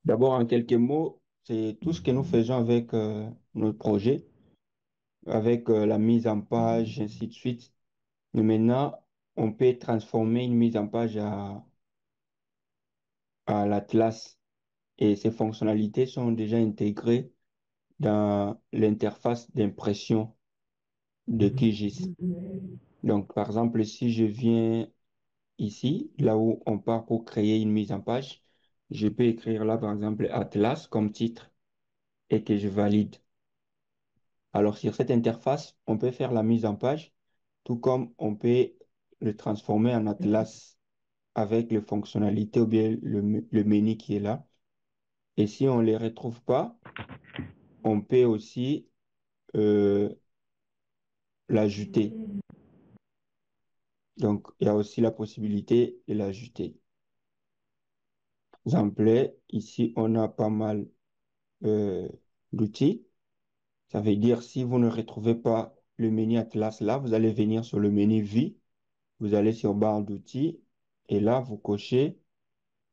D'abord, en quelques mots, c'est tout ce que nous faisons avec notre projet, avec la mise en page, ainsi de suite. Mais maintenant, on peut transformer une mise en page à l'Atlas et ces fonctionnalités sont déjà intégrées dans l'interface d'impression de QGIS. Donc, par exemple, si je viens ici, là où on part pour créer une mise en page, je peux écrire là, par exemple, Atlas comme titre et que je valide. Alors, sur cette interface, on peut faire la mise en page, tout comme on peut le transformer en atlas avec les fonctionnalités ou bien le menu qui est là. Et si on ne les retrouve pas, on peut aussi euh, l'ajouter. Donc, il y a aussi la possibilité de l'ajouter. Exemple, ici, on a pas mal euh, d'outils. Ça veut dire si vous ne retrouvez pas le menu atlas là, vous allez venir sur le menu Vie. Vous allez sur barre d'outils et là, vous cochez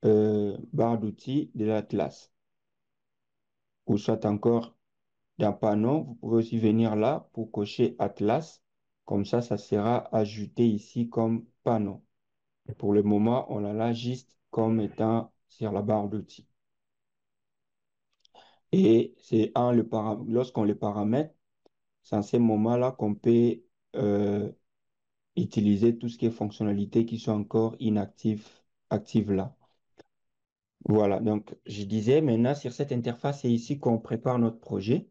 barre d'outils de l'Atlas. Ou soit encore dans panneau, vous pouvez aussi venir là pour cocher Atlas. Comme ça sera ajouté ici comme panneau. Pour le moment, on l'a là juste comme étant sur la barre d'outils. Et c'est lorsqu'on le paramètre, c'est en ce moment-là qu'on peut euh, utiliser tout ce qui est fonctionnalités qui sont encore inactives, actives là. Voilà, donc je disais maintenant sur cette interface, c'est ici qu'on prépare notre projet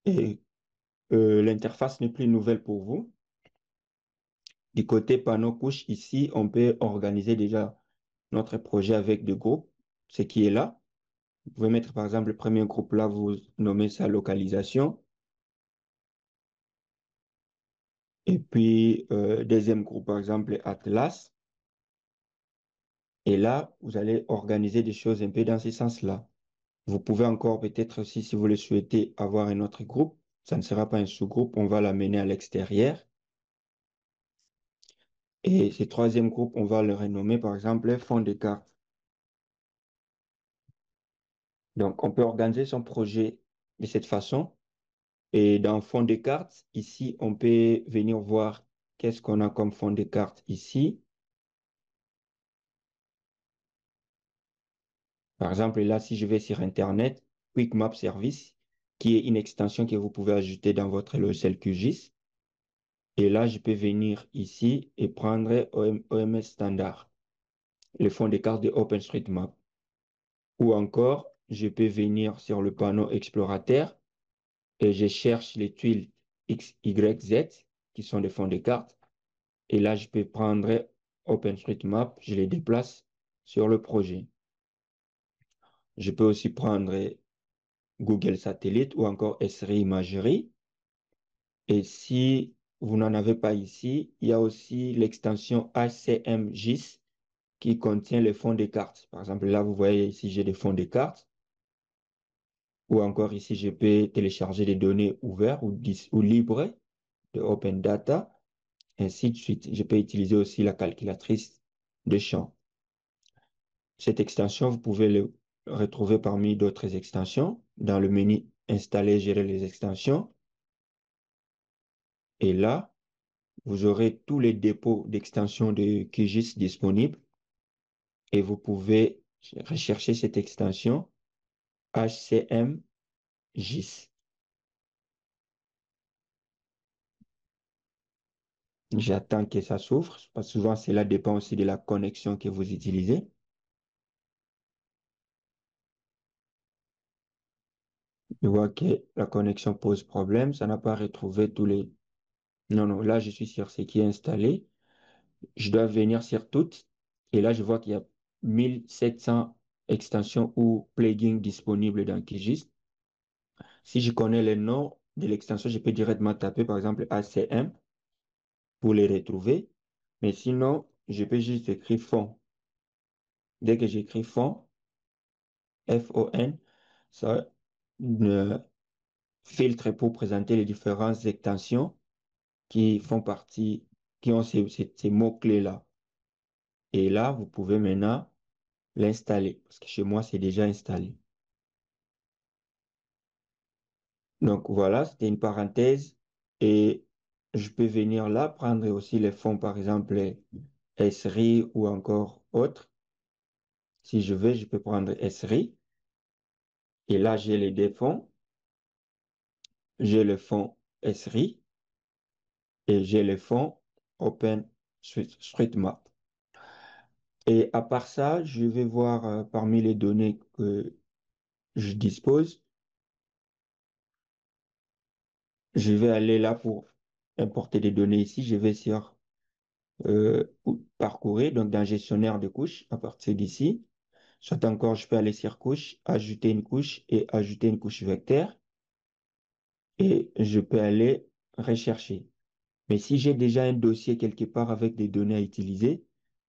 et l'interface n'est plus nouvelle pour vous. Du côté panneau couche, ici, on peut organiser déjà notre projet avec des groupes, ce qui est là. Vous pouvez mettre par exemple le premier groupe là, vous nommez ça localisation. Et puis deuxième groupe par exemple Atlas. Et là, vous allez organiser des choses un peu dans ce sens-là. Vous pouvez encore peut-être aussi, si vous le souhaitez, avoir un autre groupe. Ça ne sera pas un sous-groupe, on va l'amener à l'extérieur. Et ce troisième groupe, on va le renommer par exemple fond de carte. Donc, on peut organiser son projet de cette façon. Et dans fond de carte, ici, on peut venir voir qu'est-ce qu'on a comme fond de carte ici. Par exemple, là, si je vais sur Internet, Quick Map Service, qui est une extension que vous pouvez ajouter dans votre logiciel QGIS. Et là, je peux venir ici et prendre OMS Standard, le fond de carte de OpenStreetMap. Ou encore, je peux venir sur le panneau explorateur et je cherche les tuiles X, Y, Z qui sont des fonds de carte. Et là, je peux prendre OpenStreetMap, je les déplace sur le projet. Je peux aussi prendre Google Satellite ou encore Esri Imagerie. Et si vous n'en avez pas ici, il y a aussi l'extension HCMGIS qui contient les fonds de cartes. Par exemple, là, vous voyez ici, j'ai des fonds de cartes. Ou encore ici, je peux télécharger des données ouvertes ou libres de Open Data, ainsi de suite. Je peux utiliser aussi la calculatrice de champs. Cette extension, vous pouvez le retrouver parmi d'autres extensions dans le menu Installer, gérer les extensions. Et là, vous aurez tous les dépôts d'extensions de QGIS disponibles et vous pouvez rechercher cette extension HCMGIS. J'attends que ça s'ouvre, parce que souvent cela dépend aussi de la connexion que vous utilisez. Je vois que la connexion pose problème, ça n'a pas retrouvé tous les... Non, non, là je suis sur ce qui est installé. Je dois venir sur toutes. Et là je vois qu'il y a 1700 extensions ou plugins disponibles dans QGIS. Si je connais le nom de l'extension, je peux directement taper par exemple ACM pour les retrouver. Mais sinon, je peux juste écrire fond. Dès que j'écris fond, FON, ça me filtre pour présenter les différentes extensions qui font partie, qui ont ces mots-clés-là. Et là, vous pouvez maintenant l'installer, parce que chez moi, c'est déjà installé. Donc voilà, c'était une parenthèse. Et je peux venir là, prendre aussi les fonds, par exemple, les SRI ou encore autres. Si je veux, je peux prendre SRI. Et là, j'ai les deux fonds. J'ai le fonds SRI et j'ai le fonds OpenStreetMap. Et à part ça, je vais voir parmi les données que je dispose, je vais aller là pour importer des données ici. Je vais sur parcourir, donc dans gestionnaire de couches, à partir d'ici. Soit encore, je peux aller sur couche, ajouter une couche et ajouter une couche vecteur. Et je peux aller rechercher. Mais si j'ai déjà un dossier quelque part avec des données à utiliser,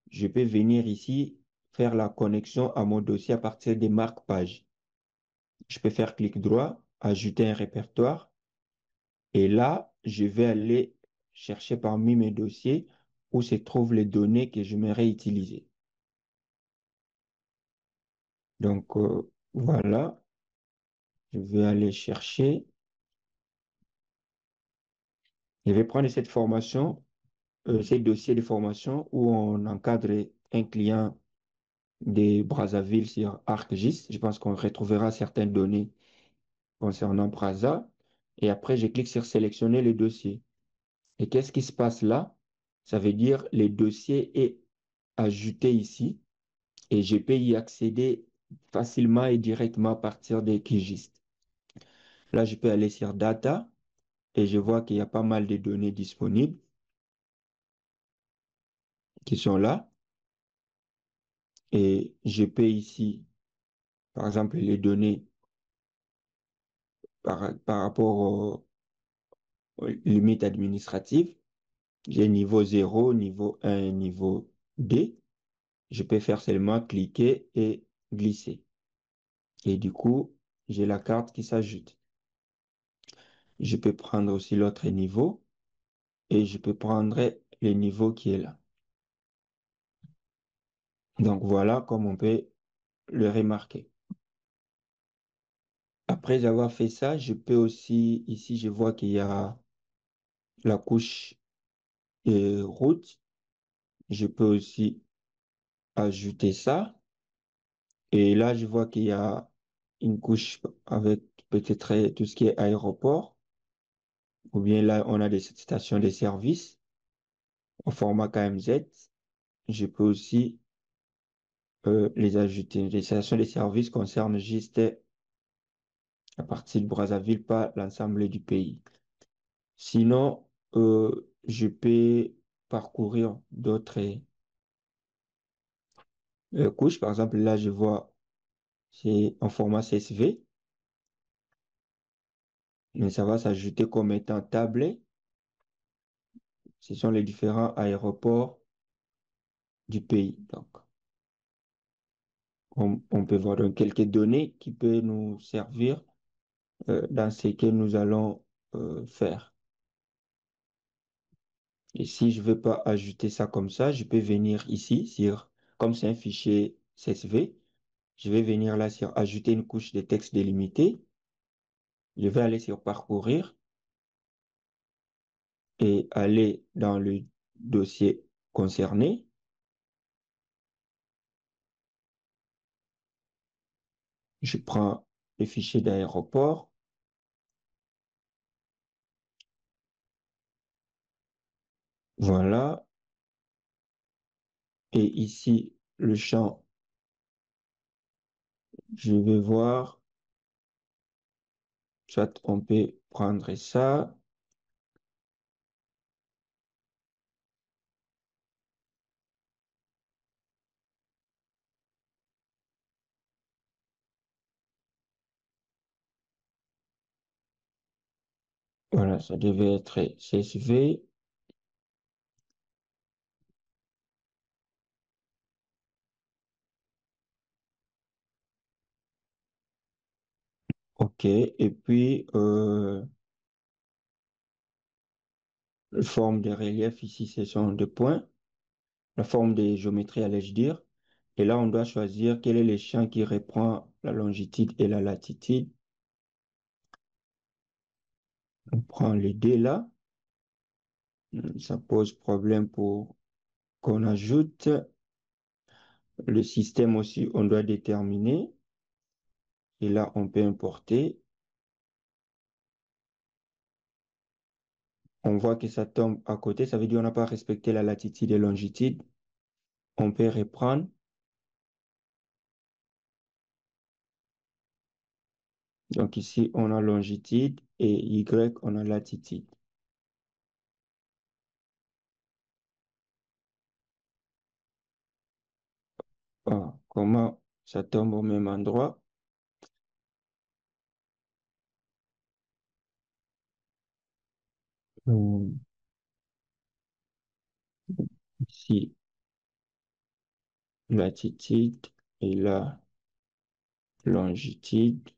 je peux venir ici faire la connexion à mon dossier à partir des marque-pages. Je peux faire clic droit, ajouter un répertoire, et là, je vais aller chercher parmi mes dossiers où se trouvent les données que j'aimerais utiliser. Donc, voilà, je vais aller chercher. Je vais prendre cette formation, ces dossiers de formation où on encadre un client de Brazzaville sur ArcGIS. Je pense qu'on retrouvera certaines données concernant Brazza. Et après, je clique sur sélectionner le dossier. Et qu'est-ce qui se passe là? Ça veut dire le dossier est ajouté ici et je peux y accéder facilement et directement à partir des QGIS. Là, je peux aller sur Data et je vois qu'il y a pas mal de données disponibles qui sont là. Et je peux ici, par exemple, les données par rapport aux limites administratives. J'ai niveau 0, niveau 1 et niveau D. Je peux faire seulement cliquer et glisser. Et du coup, j'ai la carte qui s'ajoute. Je peux prendre aussi l'autre niveau et je peux prendre le niveau qui est là. Donc voilà comme on peut le remarquer. Après avoir fait ça, je peux aussi, ici je vois qu'il y a la couche route. Je peux aussi ajouter ça. Et là, je vois qu'il y a une couche avec peut-être tout ce qui est aéroport. Ou bien là, on a des stations de service au format KMZ. Je peux aussi les ajouter. Les stations de service concernent juste la partie de Brazzaville, pas l'ensemble du pays. Sinon, je peux parcourir d'autres couches. Par exemple, là, je vois, c'est en format CSV, mais ça va s'ajouter comme étant tablé. Ce sont les différents aéroports du pays. Donc, on peut voir donc quelques données qui peuvent nous servir dans ce que nous allons faire. Et si je ne veux pas ajouter ça comme ça, je peux venir ici sur, comme c'est un fichier CSV, je vais venir là sur ajouter une couche de texte délimité. Je vais aller sur parcourir et aller dans le dossier concerné. Je prends le fichier d'aéroport. Voilà. Et ici, le champ, je vais voir, soit on peut prendre ça. Voilà, ça devait être CSV. OK. Et puis, la forme de relief ici, ce sont deux points. La forme de géométrie, allais-je dire. Et là, on doit choisir quel est le champ qui reprend la longitude et la latitude. On prend les deux là. Ça pose problème pour qu'on ajoute. Le système aussi, on doit déterminer. Et là, on peut importer. On voit que ça tombe à côté. Ça veut dire qu'on n'a pas respecté la latitude et longitude. On peut reprendre. Donc ici, on a longitude et Y, on a latitude. Ah, comment ça tombe au même endroit? Hmm, Ici, latitude et là, longitude.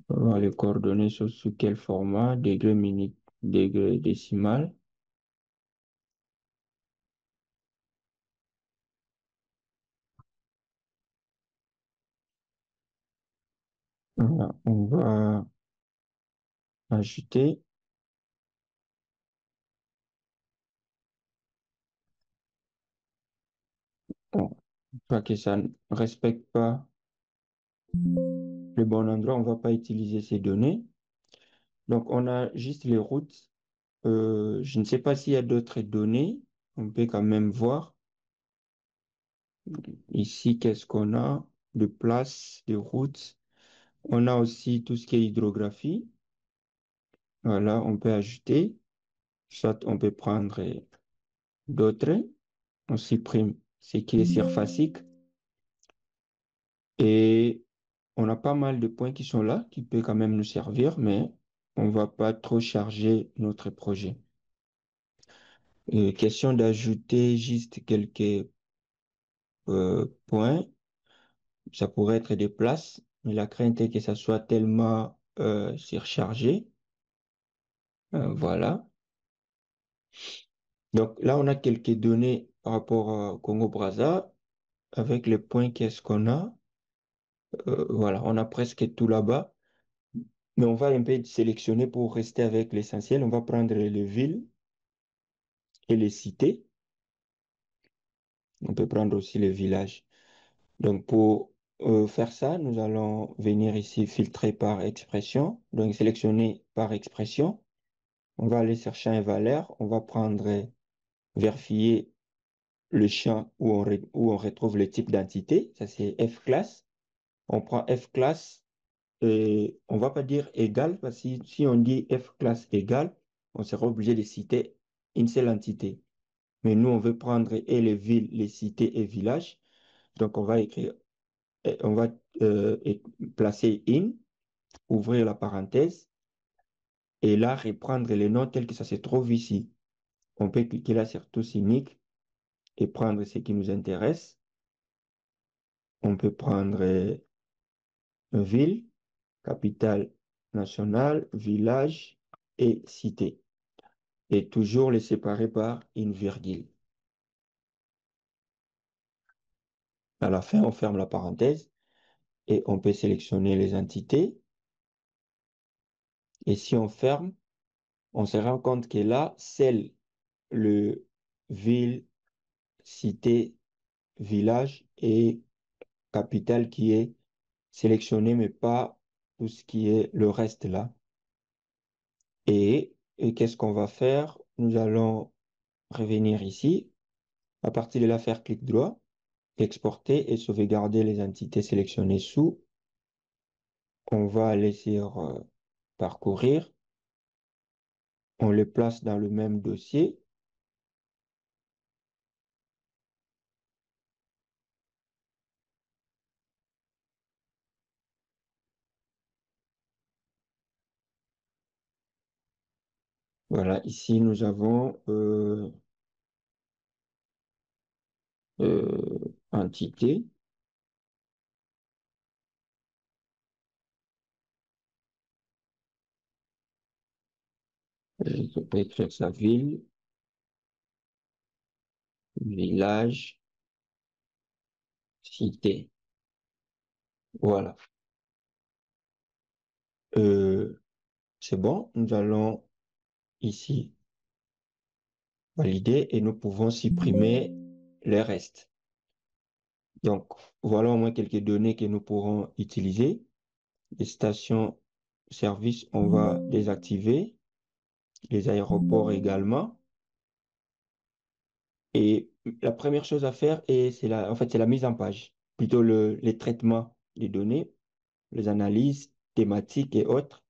On va voir les coordonnées sont sous quel format? Degré, minute, degré décimal. Voilà, on va ajouter. Bon, une fois que ça ne respecte pas le bon endroit, on ne va pas utiliser ces données. Donc, on a juste les routes. Je ne sais pas s'il y a d'autres données. On peut quand même voir. Ici, qu'est-ce qu'on a? De place, de routes. On a aussi tout ce qui est hydrographie. Voilà, on peut ajouter. Soit on peut prendre d'autres. On supprime ce qui est surfacique. Et on a pas mal de points qui sont là, qui peuvent quand même nous servir, mais on va pas trop charger notre projet. Question d'ajouter juste quelques points. Ça pourrait être des places, mais la crainte est que ça soit tellement surchargé. Voilà. Donc là, on a quelques données par rapport au Congo-Brazza. Avec les points, qu'est-ce qu'on a? Voilà, on a presque tout là-bas. Mais on va un peu sélectionner pour rester avec l'essentiel. On va prendre les villes et les cités. On peut prendre aussi les villages. Donc pour faire ça, nous allons venir ici filtrer par expression. Donc sélectionner par expression. On va aller chercher un valeur. On va prendre, vérifier le champ où on retrouve le type d'entité. Ça, c'est F-class. On prend F-class et on va pas dire égal, parce que si on dit F-class égal, on sera obligé de citer une seule entité. Mais nous, on veut prendre et les villes, les cités et villages. Donc, on va écrire, on va placer in, ouvrir la parenthèse, et là, reprendre les noms tels que ça se trouve ici. On peut cliquer là sur tous unique et prendre ce qui nous intéresse. On peut prendre ville, capitale nationale, village et cité. Et toujours les séparer par une virgule. À la fin, on ferme la parenthèse et on peut sélectionner les entités. Et si on ferme, on se rend compte que là, c'est le ville, cité, village et capitale qui est sélectionné, mais pas tout ce qui est le reste là. Et qu'est-ce qu'on va faire? Nous allons revenir ici. À partir de là, faire clic droit, exporter et sauvegarder les entités sélectionnées sous. On va aller sur parcourir. On les place dans le même dossier. Voilà, ici nous avons entité. Je peux écrire sa ville, village. cité. Voilà. Euh, c'est bon. Nous allons ici valider et nous pouvons supprimer les restes. Donc, voilà au moins quelques données que nous pourrons utiliser. Les stations-service, on va désactiver. Les aéroports également. Et la première chose à faire, en fait, c'est la mise en page, plutôt les traitements des données, les analyses thématiques et autres.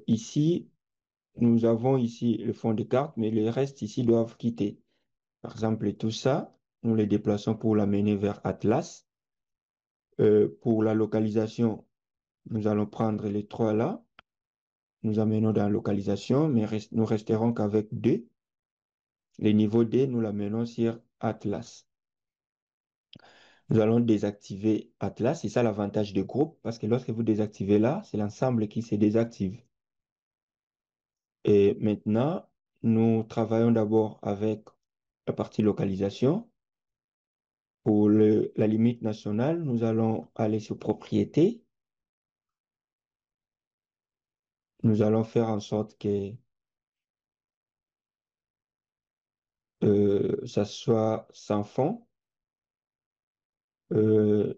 Ici, nous avons ici le fond de carte, mais les restes ici doivent quitter. Par exemple, tout ça, nous les déplaçons pour l'amener vers Atlas. Pour la localisation, nous allons prendre les trois là. Nous amenons dans localisation, mais nous resterons qu'avec deux. Les niveaux D, nous l'amenons sur Atlas. Nous allons désactiver Atlas. C'est ça l'avantage de groupe, parce que lorsque vous désactivez là, c'est l'ensemble qui se désactive. Et maintenant, nous travaillons d'abord avec la partie localisation. Pour la limite nationale, nous allons aller sur propriété. Nous allons faire en sorte que ça soit sans fond. Euh,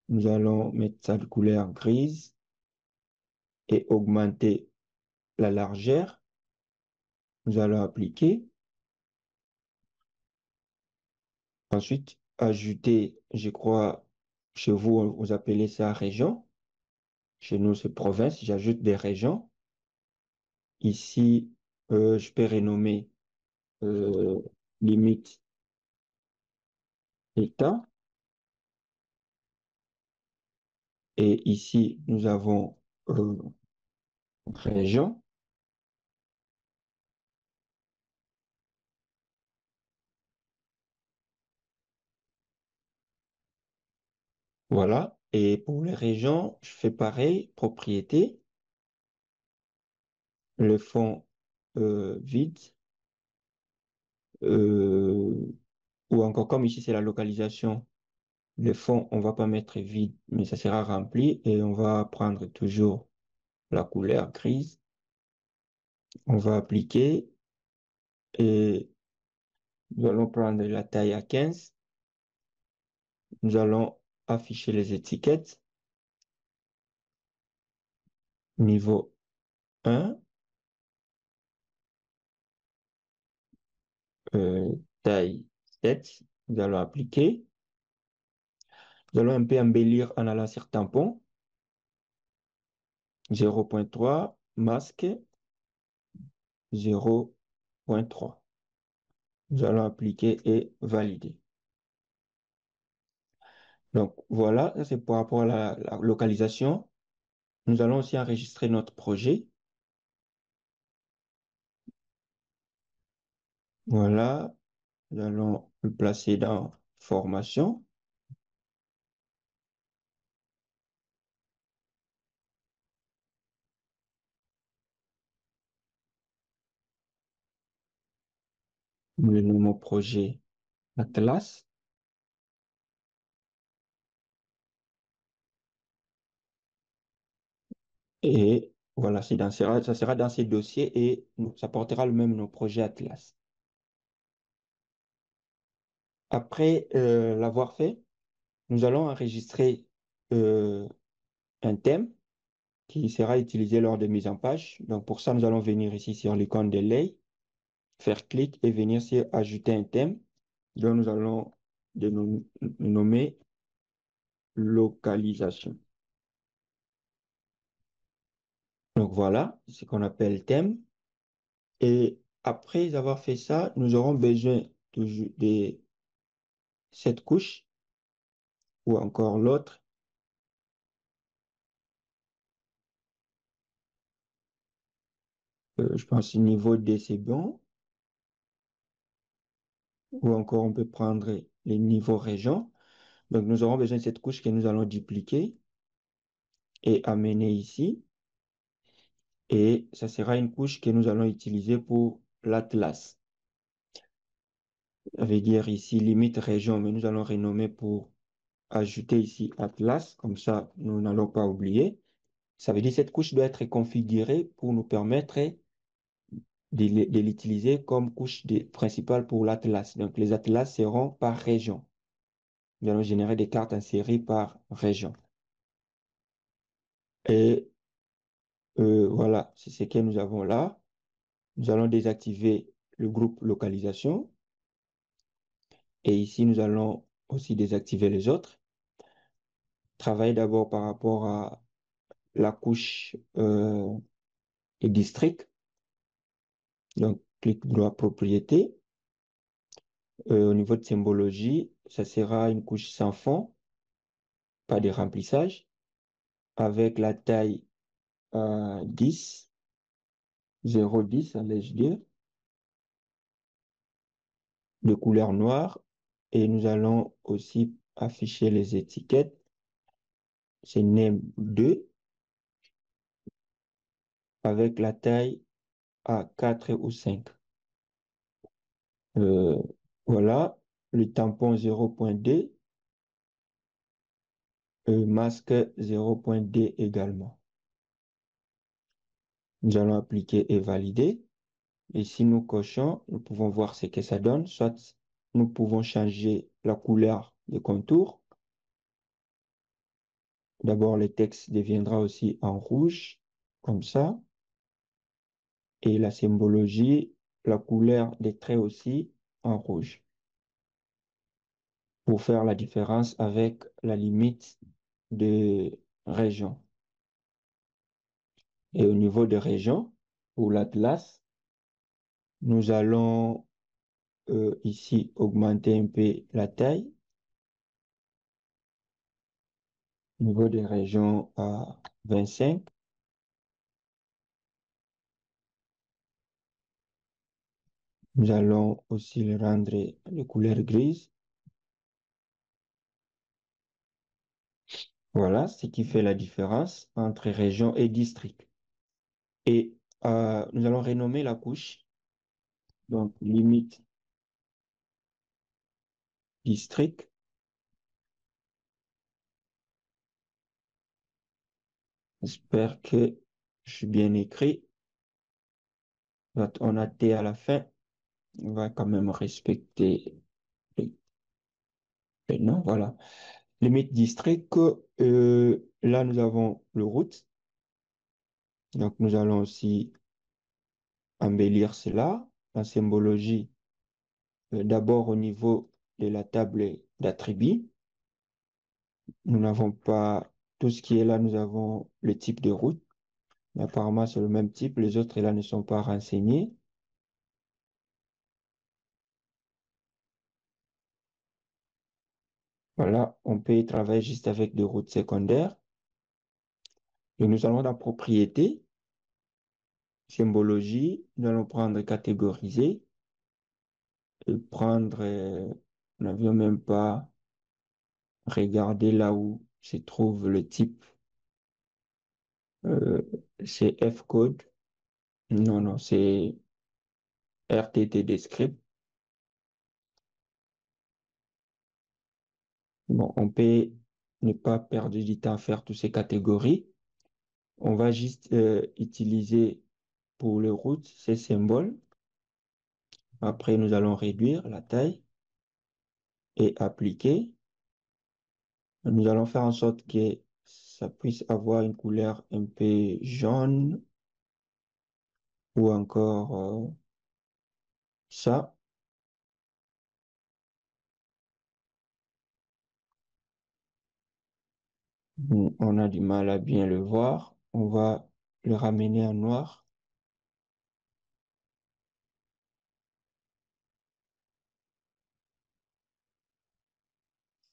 nous allons mettre ça de couleur grise et augmenter la largeur. Nous allons appliquer. Ensuite, ajouter, je crois, chez vous, vous appelez ça région. Chez nous, c'est province. J'ajoute des régions. Ici, je peux renommer euh, limite État. Et ici, nous avons euh, région. Voilà. Et pour les régions, je fais pareil, propriété, le fond vide, euh, ou encore comme ici, c'est la localisation. Le fond, on va pas mettre vide, mais ça sera rempli et on va prendre toujours la couleur grise. On va appliquer et nous allons prendre la taille à 15. Nous allons afficher les étiquettes. Niveau 1, euh, taille 7. Nous allons appliquer. Nous allons un peu embellir en allant sur tampon. 0.3, masque 0.3. Nous allons appliquer et valider. Donc voilà, ça c'est par rapport à la localisation. Nous allons aussi enregistrer notre projet. Voilà, nous allons le placer dans formation. Nous le nommons projet Atlas. Et voilà, ça sera dans ces dossiers et ça portera le même nom, projet Atlas. Après l'avoir fait, nous allons enregistrer euh, un thème qui sera utilisé lors de mise en page. Donc pour ça, nous allons venir ici sur l'icône de lay, faire clic et venir sur ajouter un thème dont nous allons nommer localisation. Donc voilà, c'est ce qu'on appelle thème. Et après avoir fait ça, nous aurons besoin de cette couche ou encore l'autre. Je pense niveau D, c'est bon. Ou encore, on peut prendre les niveaux région. Donc, nous aurons besoin de cette couche que nous allons dupliquer et amener ici. Et ça sera une couche que nous allons utiliser pour l'atlas. Ça veut dire ici limite région, mais nous allons renommer pour ajouter ici Atlas, comme ça nous n'allons pas oublier. Ça veut dire que cette couche doit être configurée pour nous permettre de l'utiliser comme couche principale pour l'Atlas. Donc les Atlas seront par région. Nous allons générer des cartes en série par région. Et voilà, c'est ce que nous avons là. Nous allons désactiver le groupe localisation. Et ici, nous allons aussi désactiver les autres. Travailler d'abord par rapport à la couche et district. Donc, clic droit propriété. Au niveau de symbologie, ça sera une couche sans fond, pas de remplissage, avec la taille 10, 0,10, allais-je dire, de couleur noire. Et nous allons aussi afficher les étiquettes. C'est name 2 avec la taille à 4 ou 5. Euh, voilà, le tampon 0.D, masque 0.D également. Nous allons appliquer et valider. Et si nous cochons, nous pouvons voir ce que ça donne. Soit nous pouvons changer la couleur des contours. D'abord, le texte deviendra aussi en rouge, comme ça. Et la symbologie, la couleur des traits aussi en rouge. Pour faire la différence avec la limite de région. Et au niveau de région, pour l'Atlas, nous allons ici augmenter un peu la taille. Au niveau des régions à 25. Nous allons aussi le rendre de couleur grise. Voilà ce qui fait la différence entre région et district. Et nous allons renommer la couche. Donc, limite district. J'espère que je suis bien écrit. On a T à la fin. On va quand même respecter le, le nom. Voilà. Limite district. Là, nous avons le route. Donc, nous allons aussi embellir cela. La symbologie, d'abord au niveau de la table d'attributs. Nous n'avons pas tout ce qui est là. Nous avons le type de route. Mais apparemment, c'est le même type. Les autres là ne sont pas renseignés. Voilà, on peut y travailler juste avec des routes secondaires. Et nous allons dans propriété, symbologie, nous allons prendre catégoriser et prendre, nous n'avions même pas regardé là où se trouve le type, euh, c'est F-code, non, non, c'est RTTD script. Bon, on peut ne pas perdre du temps à faire toutes ces catégories. On va juste utiliser pour les routes ces symboles. Après, nous allons réduire la taille et appliquer. Nous allons faire en sorte que ça puisse avoir une couleur un peu jaune ou encore ça. On a du mal à bien le voir. On va le ramener en noir.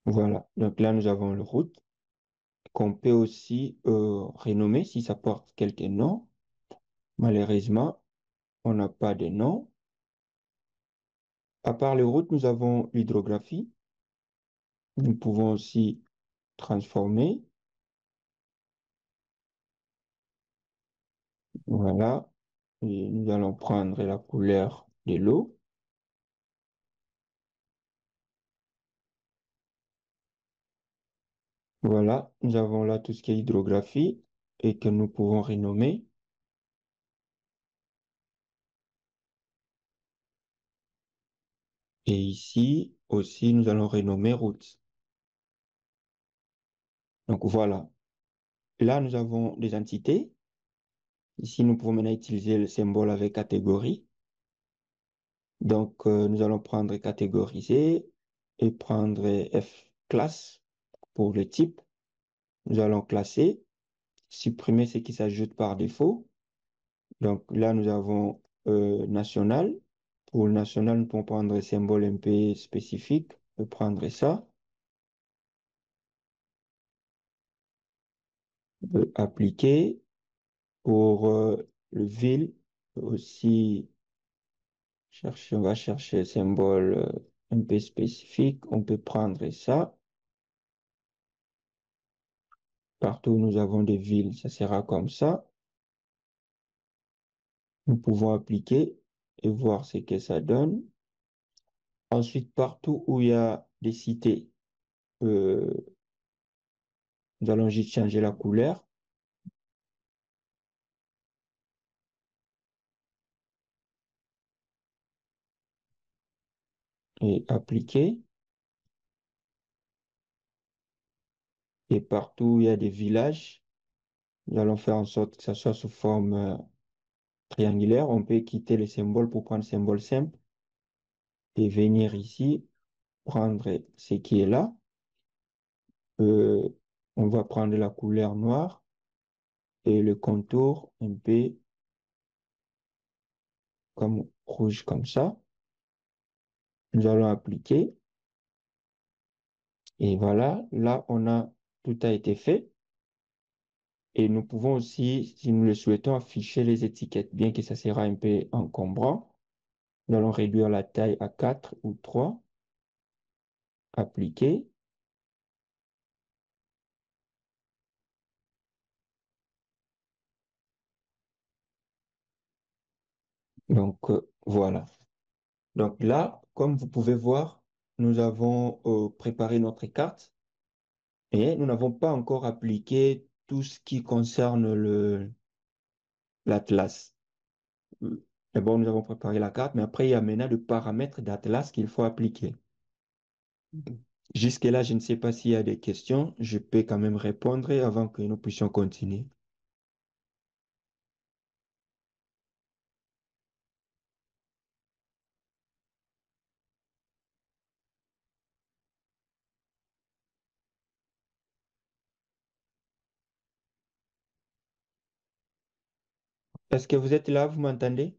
Voilà. Donc là, nous avons le route qu'on peut aussi renommer si ça porte quelques noms. Malheureusement, on n'a pas de nom. À part les routes, nous avons l'hydrographie. Nous pouvons aussi transformer. Voilà. Et nous allons prendre la couleur de l'eau. Voilà, nous avons là tout ce qui est hydrographie et que nous pouvons renommer. Et ici aussi, nous allons renommer route. Donc voilà. Là, nous avons des entités. Ici, nous pouvons maintenant utiliser le symbole avec catégorie. Donc, nous allons prendre catégoriser et prendre F classe pour le type. Nous allons classer, supprimer ce qui s'ajoute par défaut. Donc là, nous avons national. Pour le national, nous pouvons prendre un symbole un peu spécifique. On peut prendre ça. Appliquer. Pour le ville, aussi, on va chercher un symbole un peu spécifique. On peut prendre ça. Partout où nous avons des villes, ça sera comme ça. Nous pouvons appliquer et voir ce que ça donne. Ensuite, partout où il y a des cités, euh, nous allons juste changer la couleur et appliquer. Et partout où il y a des villages, nous allons faire en sorte que ça soit sous forme triangulaire. On peut quitter le symbole pour prendre le symbole simple et venir ici, prendre ce qui est là. Euh, on va prendre la couleur noire et le contour un peu comme rouge comme ça. Nous allons appliquer. Et voilà, là, tout a été fait. Et nous pouvons aussi, si nous le souhaitons, afficher les étiquettes, bien que ça sera un peu encombrant. Nous allons réduire la taille à 4 ou 3, appliquer. Donc, voilà. Donc là, comme vous pouvez voir, nous avons préparé notre carte et nous n'avons pas encore appliqué tout ce qui concerne l'Atlas. D'abord, nous avons préparé la carte, mais après, il y a maintenant le paramètre d'Atlas qu'il faut appliquer. Jusque-là, je ne sais pas s'il y a des questions. Je peux quand même répondre avant que nous puissions continuer. Est-ce que vous êtes là? Vous m'entendez?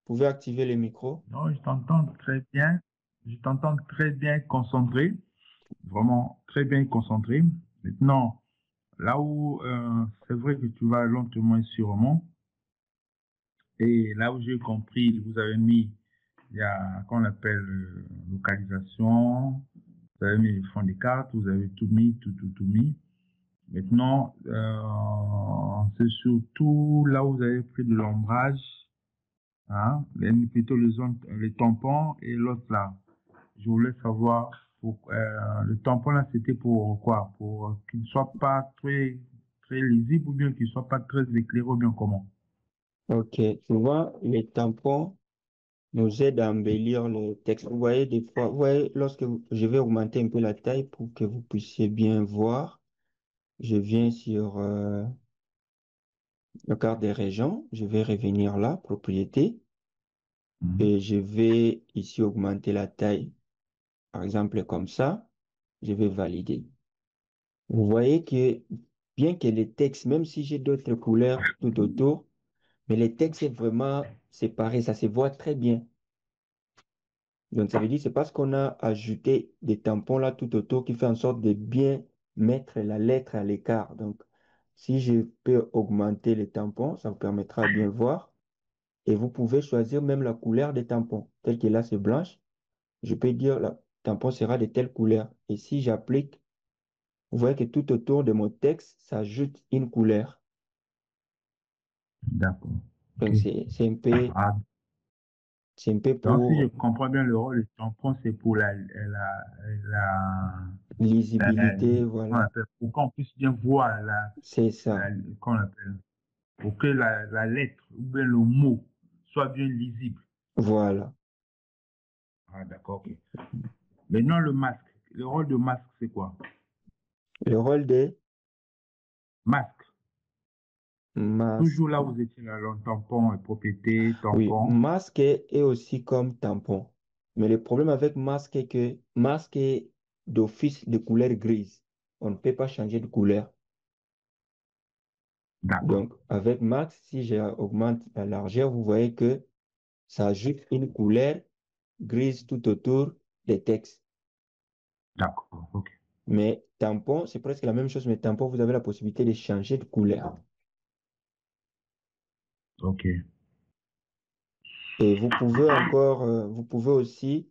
Vous pouvez activer le micro? Non, je t'entends très bien. Je t'entends très bien concentré, vraiment très bien concentré. Maintenant, là où c'est vrai que tu vas lentement et sûrement, et là où j'ai compris, vous avez mis, il y a, qu'on appelle localisation, vous avez mis le fond des cartes, vous avez tout mis, tout mis. Maintenant, c'est surtout là où vous avez pris de l'ombrage, hein, plutôt les tampons et l'autre là. Je voulais savoir, le tampon là, c'était pour quoi? Pour qu'il ne soit pas très lisible ou bien qu'il ne soit pas très éclairé ou bien comment? Ok. Souvent, les tampons nous aident à embellir le texte. Vous voyez, des fois, vous voyez, je vais augmenter un peu la taille pour que vous puissiez bien voir, je viens sur la carte des régions, je vais revenir là, propriété, Mhm. et je vais ici augmenter la taille, par exemple comme ça, je vais valider. Vous voyez que bien que les textes, même si j'ai d'autres couleurs tout autour, mais les textes c'est vraiment séparé, ça se voit très bien. Donc ça veut dire c'est parce qu'on a ajouté des tampons là tout autour qui fait en sorte de bien mettre la lettre à l'écart. Donc si je peux augmenter les tampons, ça vous permettra de bien voir. Et vous pouvez choisir même la couleur des tampons. Tel que là c'est blanche, je peux dire le tampon sera de telle couleur. Et si j'applique, vous voyez que tout autour de mon texte, ça ajoute une couleur. D'accord. Donc OK. c'est un peu, Ah, C'est un peu Donc, si je pour comprends bien, le rôle du tampon, c'est pour lisibilité, qu'on voilà. appelle, pour qu'on puisse bien voir C'est ça. qu'on appelle, pour que la lettre ou bien le mot soit bien lisible. Voilà. Ah, d'accord, ok. Maintenant, le masque. Le rôle de masque, c'est quoi? Le rôle de Masque. masque. Toujours là, vous étiez là, le tampon, propriété, Oui, tampon. masque est aussi comme tampon. Mais le problème avec masque est que masque est d'office de couleur grise. On ne peut pas changer de couleur. D'accord, Donc, avec max, si j'augmente la largeur, vous voyez que ça ajoute une couleur grise tout autour des textes. d'accord, ok, Mais tampon, c'est presque la même chose, mais tampon, vous avez la possibilité de changer de couleur. ok, Et vous pouvez encore, vous pouvez aussi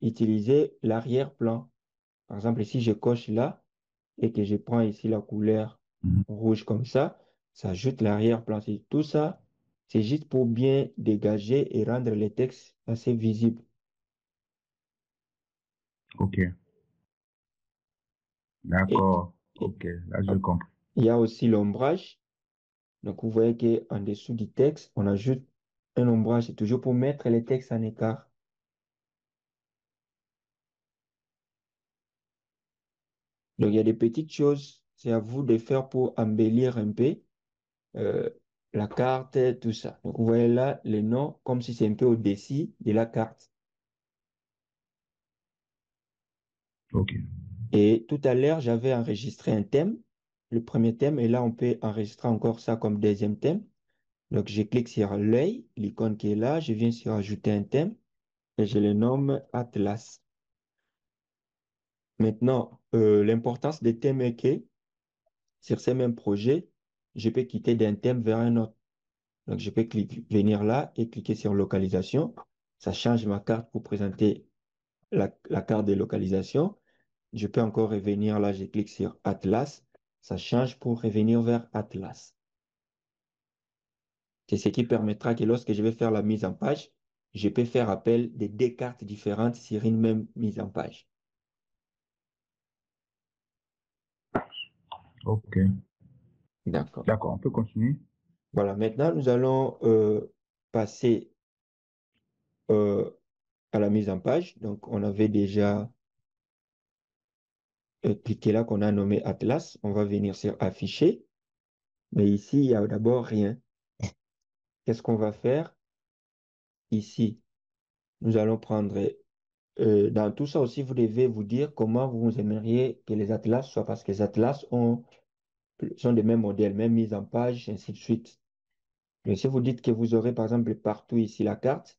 utiliser l'arrière-plan. Par exemple, ici, je coche là et que je prends ici la couleur mhm, rouge comme ça ajoute l'arrière-plan. Tout ça, c'est juste pour bien dégager et rendre les textes assez visibles. ok, Et, d'accord, et, ok, là je comprends. il y a aussi l'ombrage. Donc, vous voyez qu'en dessous du texte, on ajoute un ombrage. C'est toujours pour mettre les textes en écart. Donc, il y a des petites choses, c'est à vous de faire pour embellir un peu euh, la carte, tout ça. Donc, vous voyez là les noms comme si c'est un peu au-dessus de la carte. Ok, Et tout à l'heure, j'avais enregistré un thème, le premier thème, et là, on peut enregistrer encore ça comme deuxième thème. Donc, je clique sur l'œil, l'icône qui est là, je viens sur ajouter un thème et je le nomme Atlas. Maintenant, l'importance des thèmes est que sur ces mêmes projets, je peux quitter d'un thème vers un autre. Donc, je peux venir là et cliquer sur localisation. Ça change ma carte pour présenter la carte de localisation. Je peux encore revenir là, je clique sur Atlas. Ça change pour revenir vers Atlas. C'est ce qui permettra que lorsque je vais faire la mise en page, je peux faire appel de deux cartes différentes sur une même mise en page. ok, D'accord. d'accord, on peut continuer. Voilà, maintenant nous allons passer euh, à la mise en page. Donc, on avait déjà cliqué là qu'on a nommé Atlas. On va venir sur Afficher. Mais ici, il y a d'abord rien. Qu'est-ce qu'on va faire? Ici, nous allons prendre dans tout ça aussi, vous devez vous dire comment vous aimeriez que les atlas soient, parce que les atlas sont des mêmes modèles, même mise en page, ainsi de suite. Mais si vous dites que vous aurez, par exemple, partout ici la carte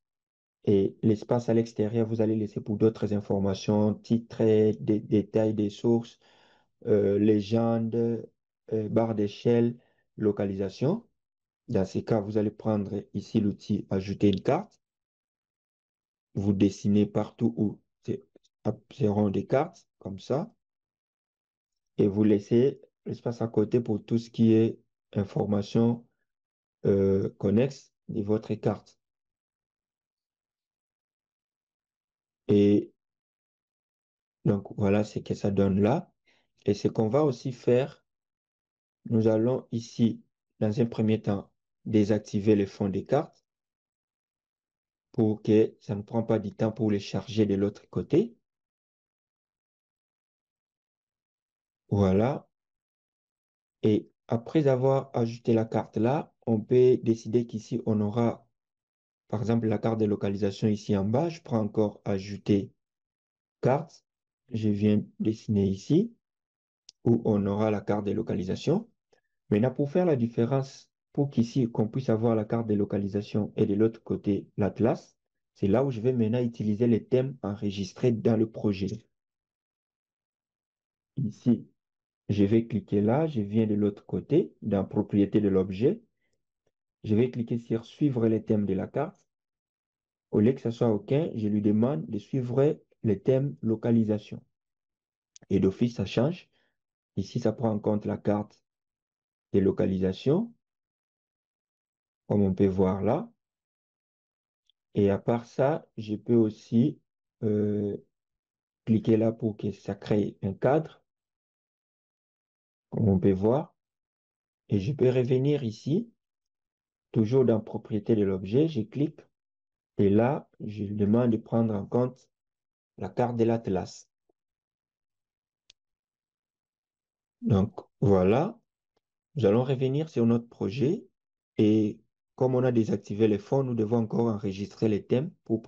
et l'espace à l'extérieur, vous allez laisser pour d'autres informations, titres, détails des sources, légendes, barre d'échelle, localisation. Dans ces cas, vous allez prendre ici l'outil Ajouter une carte. Vous dessinez partout où seront des cartes, comme ça, et vous laissez l'espace à côté pour tout ce qui est information connexe de votre carte. Et donc, voilà ce que ça donne là. Et ce qu'on va aussi faire, nous allons ici, dans un premier temps, désactiver les fonds des cartes pour que ça ne prend pas du temps pour les charger de l'autre côté. Voilà. Et après avoir ajouté la carte là, on peut décider qu'ici, on aura, par exemple, la carte de localisation ici en bas. Je prends encore Ajouter carte. Je viens dessiner ici où on aura la carte de localisation. Maintenant, pour faire la différence, pour qu'ici, qu'on puisse avoir la carte de localisation et de l'autre côté, l'atlas, c'est là où je vais maintenant utiliser les thèmes enregistrés dans le projet. Ici, je vais cliquer là, je viens de l'autre côté, dans propriété de l'objet. Je vais cliquer sur suivre les thèmes de la carte. Au lieu que ce soit aucun, je lui demande de suivre les thèmes localisation. Et d'office, ça change. Ici, ça prend en compte la carte de localisation, comme on peut voir là. Et à part ça, je peux aussi euh, cliquer là pour que ça crée un cadre, comme on peut voir. Et je peux revenir ici, toujours dans propriété de l'objet, je clique. Et là, je lui demande de prendre en compte la carte de l'Atlas. Donc, voilà. Nous allons revenir sur notre projet. Et comme on a désactivé les fonds, nous devons encore enregistrer les thèmes pour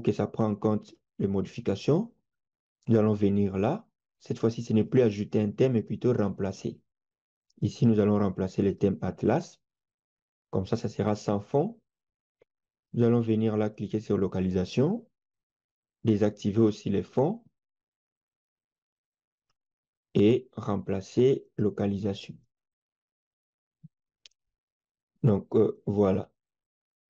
que ça prenne en compte les modifications. Nous allons venir là. Cette fois-ci, ce n'est plus ajouter un thème, mais plutôt remplacer. Ici, nous allons remplacer le thème Atlas. Comme ça sera sans fond. Nous allons venir là, cliquer sur localisation, désactiver aussi les fonds et remplacer localisation. Donc, voilà.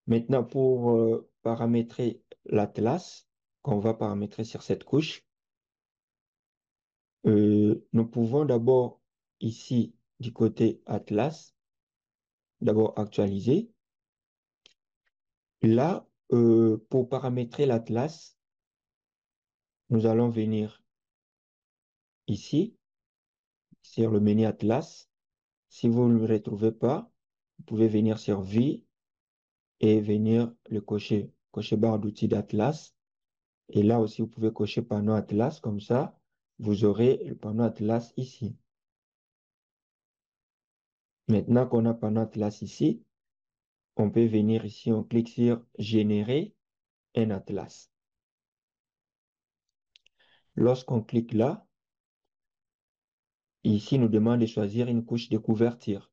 Maintenant, pour paramétrer l'Atlas, qu'on va paramétrer sur cette couche, nous pouvons d'abord, ici, du côté Atlas, d'abord actualiser. Là, pour paramétrer l'Atlas, nous allons venir ici, sur le menu Atlas. Si vous ne le retrouvez pas, vous pouvez venir sur Vie et venir le cocher barre d'outils d'Atlas. Et là aussi, vous pouvez cocher panneau Atlas, comme ça, vous aurez le panneau Atlas ici. Maintenant qu'on a panneau Atlas ici, on peut venir ici, on clique sur Générer un Atlas. Lorsqu'on clique là, ici, nous demande de choisir une couche de couverture.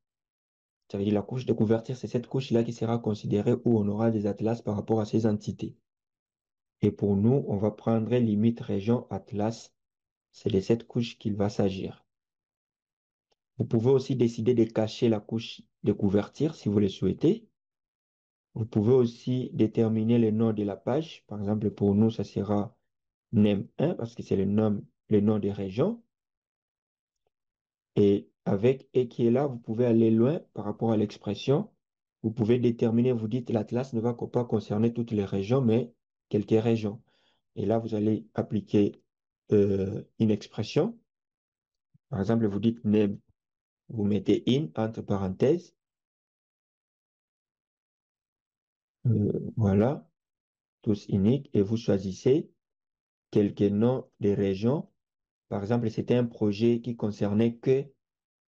Ça veut dire la couche de couverture, c'est cette couche-là qui sera considérée où on aura des atlas par rapport à ces entités. Et pour nous, on va prendre limite région atlas. C'est de cette couche qu'il va s'agir. Vous pouvez aussi décider de cacher la couche de couverture si vous le souhaitez. Vous pouvez aussi déterminer le nom de la page. Par exemple, pour nous, ça sera name 1 parce que c'est le nom des régions. Et avec et qui est là, vous pouvez aller loin par rapport à l'expression. Vous pouvez déterminer, vous dites l'atlas ne va pas concerner toutes les régions, mais quelques régions. Et là, vous allez appliquer une expression. Par exemple, vous dites name, vous mettez in entre parenthèses. Voilà, tous uniques. Et vous choisissez quelques noms des régions. Par exemple, c'était un projet qui concernait que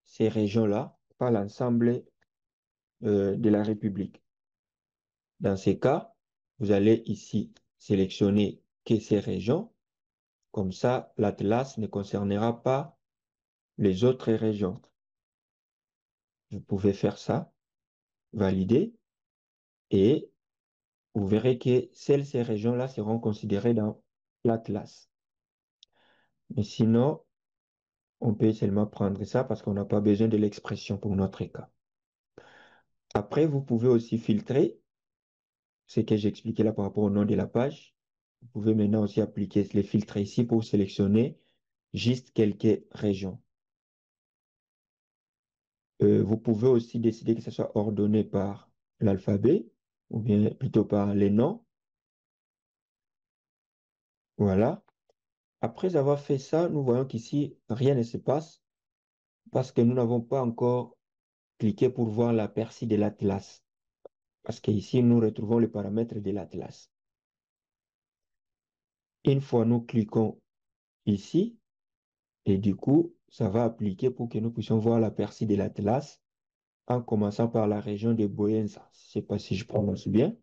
ces régions-là, pas l'ensemble de la République. Dans ces cas, vous allez ici sélectionner que ces régions. Comme ça, l'atlas ne concernera pas les autres régions. Vous pouvez faire ça, valider, et vous verrez que ces régions-là seront considérées dans l'atlas. Mais sinon, on peut seulement prendre ça parce qu'on n'a pas besoin de l'expression pour notre cas. Après, vous pouvez aussi filtrer ce que j'ai expliqué là par rapport au nom de la page. Vous pouvez maintenant aussi appliquer les filtres ici pour sélectionner juste quelques régions. Vous pouvez aussi décider que ce soit ordonné par l'alphabet ou bien plutôt par les noms. Voilà. Après avoir fait ça, nous voyons qu'ici, rien ne se passe parce que nous n'avons pas encore cliqué pour voir la percée de l'atlas. Parce qu'ici, nous retrouvons les paramètres de l'atlas. Une fois nous cliquons ici, et du coup, ça va appliquer pour que nous puissions voir la percée de l'atlas en commençant par la région de Boyenza. Je ne sais pas si je prononce bien.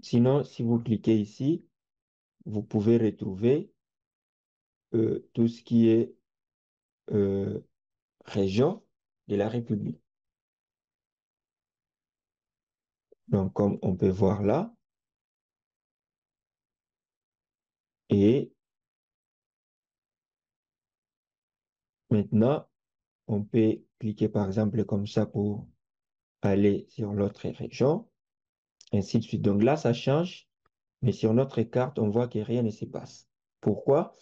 Sinon, si vous cliquez ici, vous pouvez retrouver tout ce qui est euh, région de la République. Donc, comme on peut voir là, et maintenant, on peut cliquer par exemple comme ça pour aller sur l'autre région, ainsi de suite. Donc là, ça change, mais sur notre carte, on voit que rien ne se passe. Pourquoi?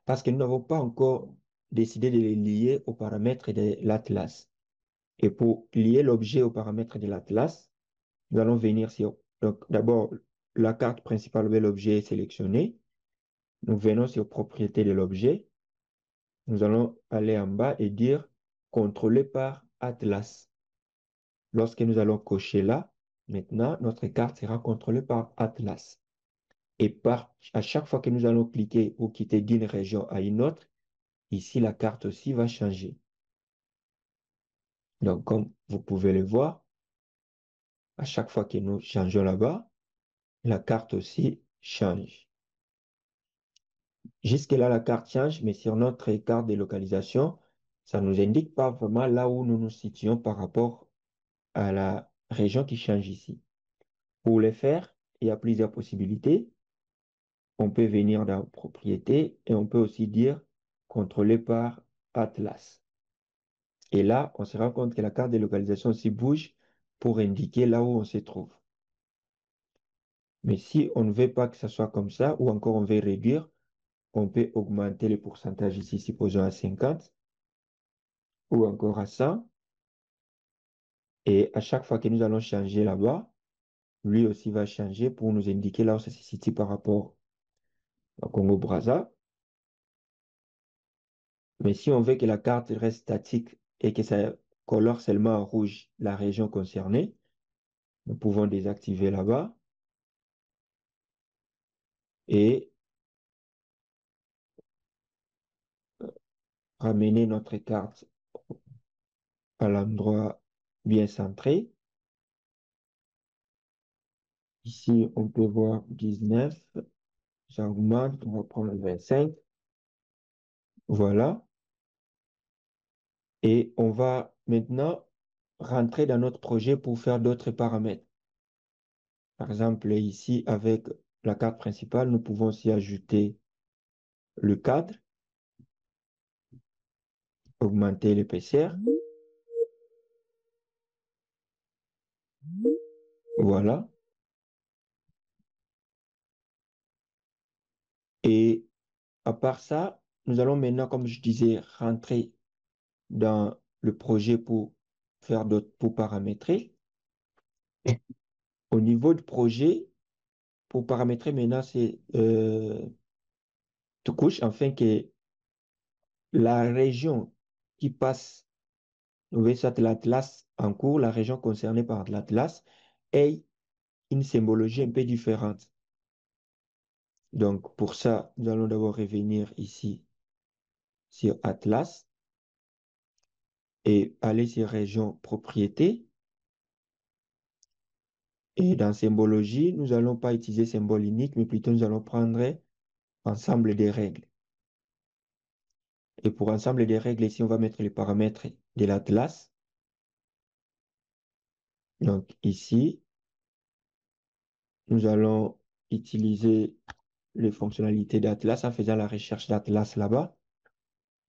Parce que nous n'avons pas encore décidé de les lier aux paramètres de l'atlas. Et pour lier l'objet aux paramètres de l'atlas, nous allons venir sur Donc, d'abord, la carte principale de l'objet est sélectionnée. Nous venons sur propriété de l'objet. Nous allons aller en bas et dire contrôlé par Atlas. Lorsque nous allons cocher là, maintenant, notre carte sera contrôlée par Atlas. Et à chaque fois que nous allons cliquer ou quitter d'une région à une autre, ici, la carte aussi va changer. Donc, comme vous pouvez le voir, à chaque fois que nous changeons là-bas, la carte aussi change. Jusque-là, la carte change, mais sur notre carte de localisation, ça ne nous indique pas vraiment là où nous nous situons par rapport à la région qui change ici. Pour le faire, il y a plusieurs possibilités. On peut venir dans Propriété et on peut aussi dire contrôlé par Atlas. Et là, on se rend compte que la carte de localisation aussi bouge pour indiquer là où on se trouve. Mais si on ne veut pas que ça soit comme ça, ou encore on veut réduire, on peut augmenter le pourcentage ici, supposons à 50, ou encore à 100. Et à chaque fois que nous allons changer là-bas, lui aussi va changer pour nous indiquer là où ça se situe par rapport au Congo-Brazza. Mais si on veut que la carte reste statique et que ça colore seulement en rouge la région concernée, nous pouvons désactiver là-bas et ramener notre carte à l'endroit bien centré. Ici, on peut voir 19. J'augmente, on va prendre le 25. Voilà. Et on va maintenant rentrer dans notre projet pour faire d'autres paramètres. Par exemple, ici, avec la carte principale, nous pouvons aussi ajouter le cadre, augmenter l'épaisseur. Voilà. Et à part ça, nous allons maintenant, comme je disais, rentrer dans le projet pour faire d'autres, pour paramétrer. Au niveau du projet, pour paramétrer maintenant, c'est tout couche, afin que la région qui passe, vous voyez ça, l'Atlas en cours, la région concernée par l'Atlas, ait une symbologie un peu différente. Donc, pour ça, nous allons d'abord revenir ici sur Atlas et aller sur région propriété. Et dans symbologie, nous n'allons pas utiliser symbole unique, mais plutôt nous allons prendre ensemble des règles. Et pour ensemble des règles, ici, on va mettre les paramètres de l'Atlas. Donc ici, nous allons utiliser les fonctionnalités d'Atlas en faisant la recherche d'Atlas là-bas.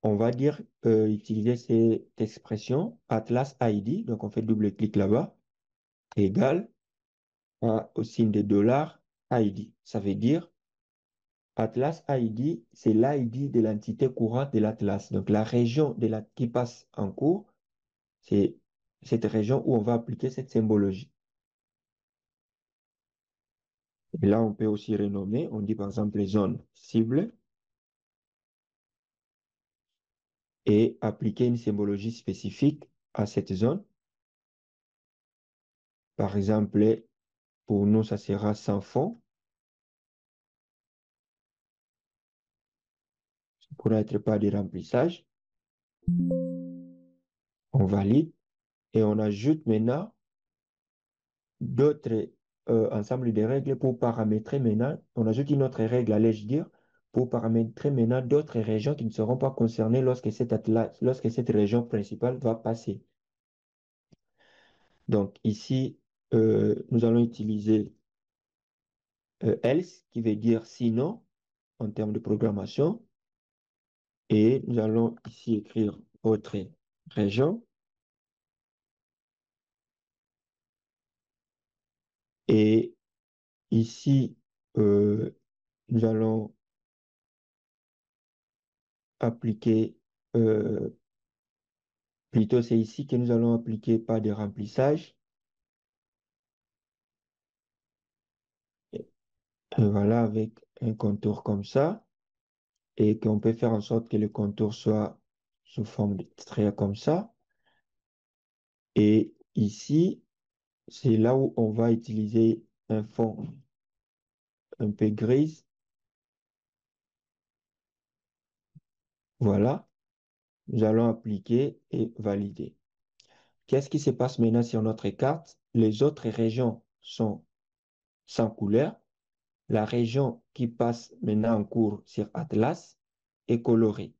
On va dire utiliser cette expression Atlas ID. Donc on fait double-clic là-bas, égal au signe de dollar ID. Ça veut dire Atlas ID, c'est l'ID de l'entité courante de l'Atlas. Donc la région qui passe en cours, c'est cette région où on va appliquer cette symbologie. Et là, on peut aussi renommer, on dit par exemple les zones cibles et appliquer une symbologie spécifique à cette zone. Par exemple, pour nous, ça sera sans fond. Ça pourrait être pas de remplissage. On valide et on ajoute maintenant d'autres ensembles de règles pour paramétrer maintenant. On ajoute une autre règle, allais-je dire, pour paramétrer maintenant d'autres régions qui ne seront pas concernées lorsque cette région principale va passer. Donc ici, nous allons utiliser else, qui veut dire sinon, en termes de programmation. Et nous allons ici écrire autre région. Et ici, nous allons appliquer, plutôt c'est ici que nous allons appliquer pas de remplissage. Et voilà, avec un contour comme ça, et qu'on peut faire en sorte que le contour soit sous forme de trait comme ça. Et ici, c'est là où on va utiliser un fond un peu gris. Voilà, nous allons appliquer et valider. Qu'est-ce qui se passe maintenant sur notre carte? Les autres régions sont sans couleur. La région qui passe maintenant en cours sur Atlas est colorée.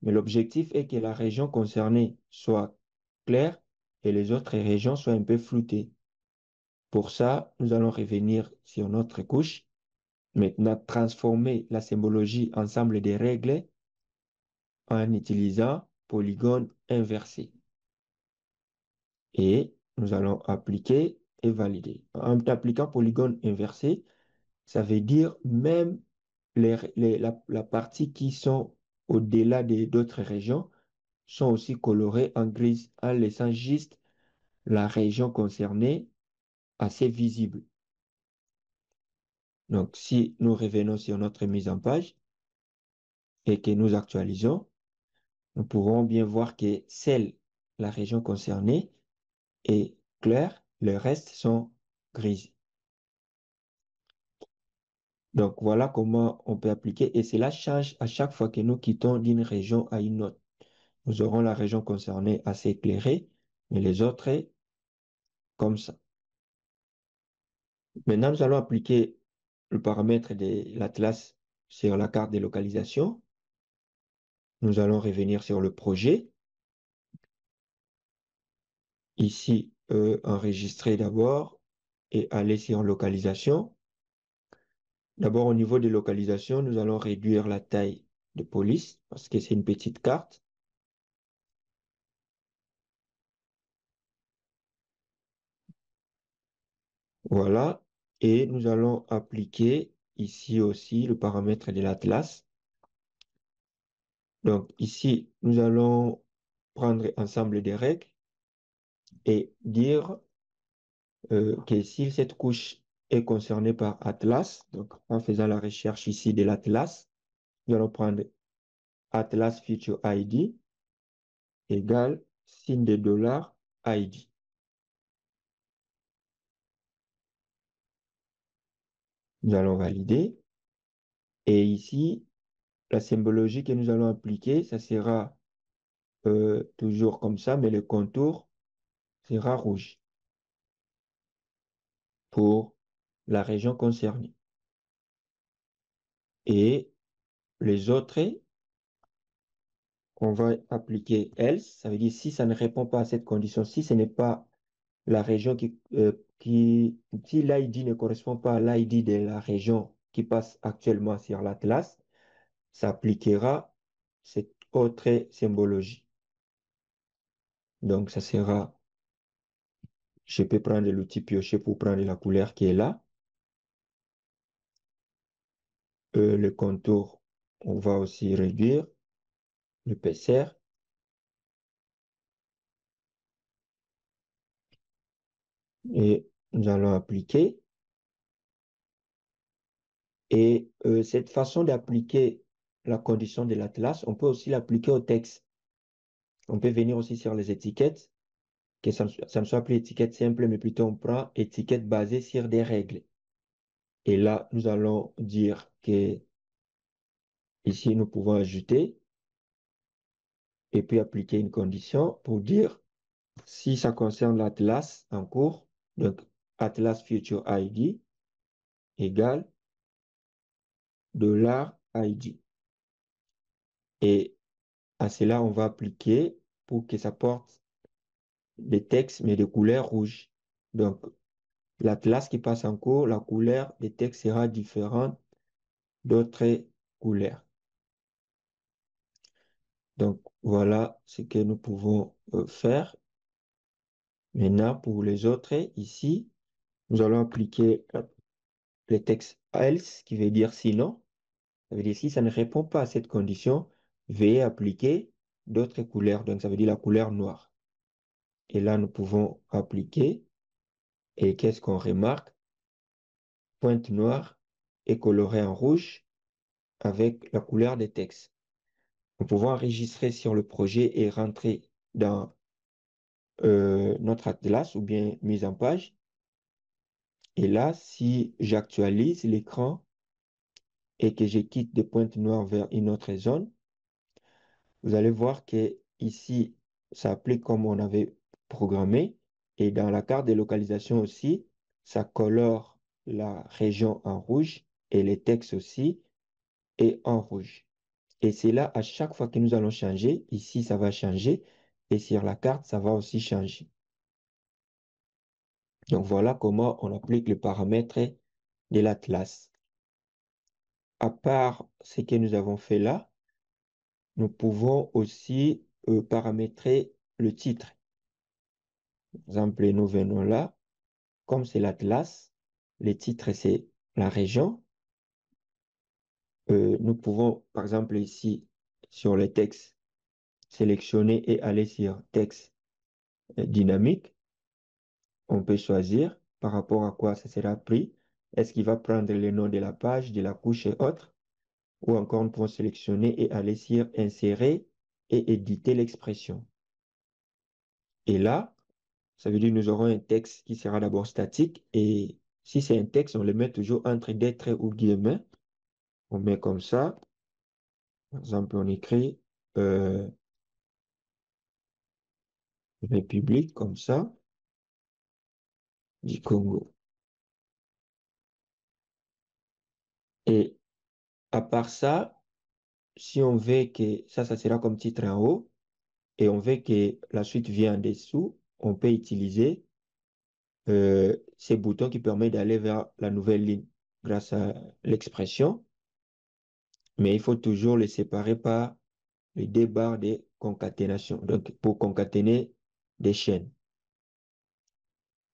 Mais l'objectif est que la région concernée soit claire et les autres régions soient un peu floutées. Pour ça, nous allons revenir sur notre couche. Maintenant, transformer la symbologie ensemble des règles en utilisant polygone inversé. Et nous allons appliquer et valider. En appliquant polygone inversé, ça veut dire même la partie qui sont au-delà d'autres régions sont aussi colorées en gris en laissant juste la région concernée assez visible. Donc, si nous revenons sur notre mise en page et que nous actualisons, nous pourrons bien voir que la région concernée est claire, le reste sont grises. Donc, voilà comment on peut appliquer et cela change à chaque fois que nous quittons d'une région à une autre. Nous aurons la région concernée assez éclairée, mais les autres comme ça. Maintenant, nous allons appliquer le paramètre de l'Atlas sur la carte de localisation. Nous allons revenir sur le projet. Ici, enregistrer d'abord et aller sur localisation. D'abord, au niveau de localisation, nous allons réduire la taille de police parce que c'est une petite carte. Voilà. Et nous allons appliquer ici aussi le paramètre de l'Atlas. Donc ici, nous allons prendre ensemble des règles et dire que si cette couche est concernée par Atlas, donc en faisant la recherche ici de l'Atlas, nous allons prendre Atlas Feature ID égale signe de dollar ID. Nous allons valider. Et ici, la symbologie que nous allons appliquer, ça sera toujours comme ça, mais le contour sera rouge pour la région concernée. Et les autres, on va appliquer else, ça veut dire si ça ne répond pas à cette condition, si ce n'est pas la région si l'ID ne correspond pas à l'ID de la région qui passe actuellement sur l'Atlas, ça appliquera cette autre symbologie. Donc, ça sera, je peux prendre l'outil piocher pour prendre la couleur qui est là. Le contour, on va aussi réduire l'épaisseur. Et nous allons appliquer. Et cette façon d'appliquer la condition de l'Atlas, on peut aussi l'appliquer au texte. On peut venir aussi sur les étiquettes, que ça ne soit plus étiquette simple, mais plutôt on prend étiquette basée sur des règles. Et là, nous allons dire que ici, nous pouvons ajouter et puis appliquer une condition pour dire si ça concerne l'Atlas en cours, donc Atlas Future ID égale $ID. Et à cela, on va appliquer pour que ça porte des textes, mais de couleur rouge. Donc, l'Atlas qui passe en cours, la couleur des textes sera différente d'autres couleurs. Donc, voilà ce que nous pouvons faire. Maintenant, pour les autres, ici, nous allons appliquer le texte else, qui veut dire sinon. Ça veut dire si ça ne répond pas à cette condition, veuillez appliquer d'autres couleurs. Donc, ça veut dire la couleur noire. Et là, nous pouvons appliquer. Et qu'est-ce qu'on remarque? Pointe noire est coloré en rouge avec la couleur des textes. Nous pouvons enregistrer sur le projet et rentrer dans notre atlas ou bien mise en page. Et là, si j'actualise l'écran et que je quitte des pointes noires vers une autre zone, vous allez voir que ici, ça applique comme on avait programmé. Et dans la carte de localisation aussi, ça colore la région en rouge et les textes aussi et en rouge. Et c'est là, à chaque fois que nous allons changer, ici, ça va changer. Et sur la carte, ça va aussi changer. Donc, voilà comment on applique le paramètre de l'atlas. À part ce que nous avons fait là, nous pouvons aussi paramétrer le titre. Par exemple, nous venons là, comme c'est l'atlas, le titre c'est la région. Nous pouvons, par exemple, ici, sur les textes, sélectionner et aller sur texte dynamique. On peut choisir par rapport à quoi ça sera pris. Est-ce qu'il va prendre le nom de la page, de la couche et autres? Ou encore, nous pouvons sélectionner et aller sur insérer et éditer l'expression. Et là, ça veut dire que nous aurons un texte qui sera d'abord statique. Et si c'est un texte, on le met toujours entre des traits ou guillemets. On met comme ça. Par exemple, on écrit République comme ça du Congo. Et à part ça, si on veut que ça sera comme titre en haut et on veut que la suite vienne en dessous, on peut utiliser ces boutons qui permettent d'aller vers la nouvelle ligne grâce à l'expression. Mais il faut toujours les séparer par les deux barres de concaténation. Donc, pour concaténer des chaînes,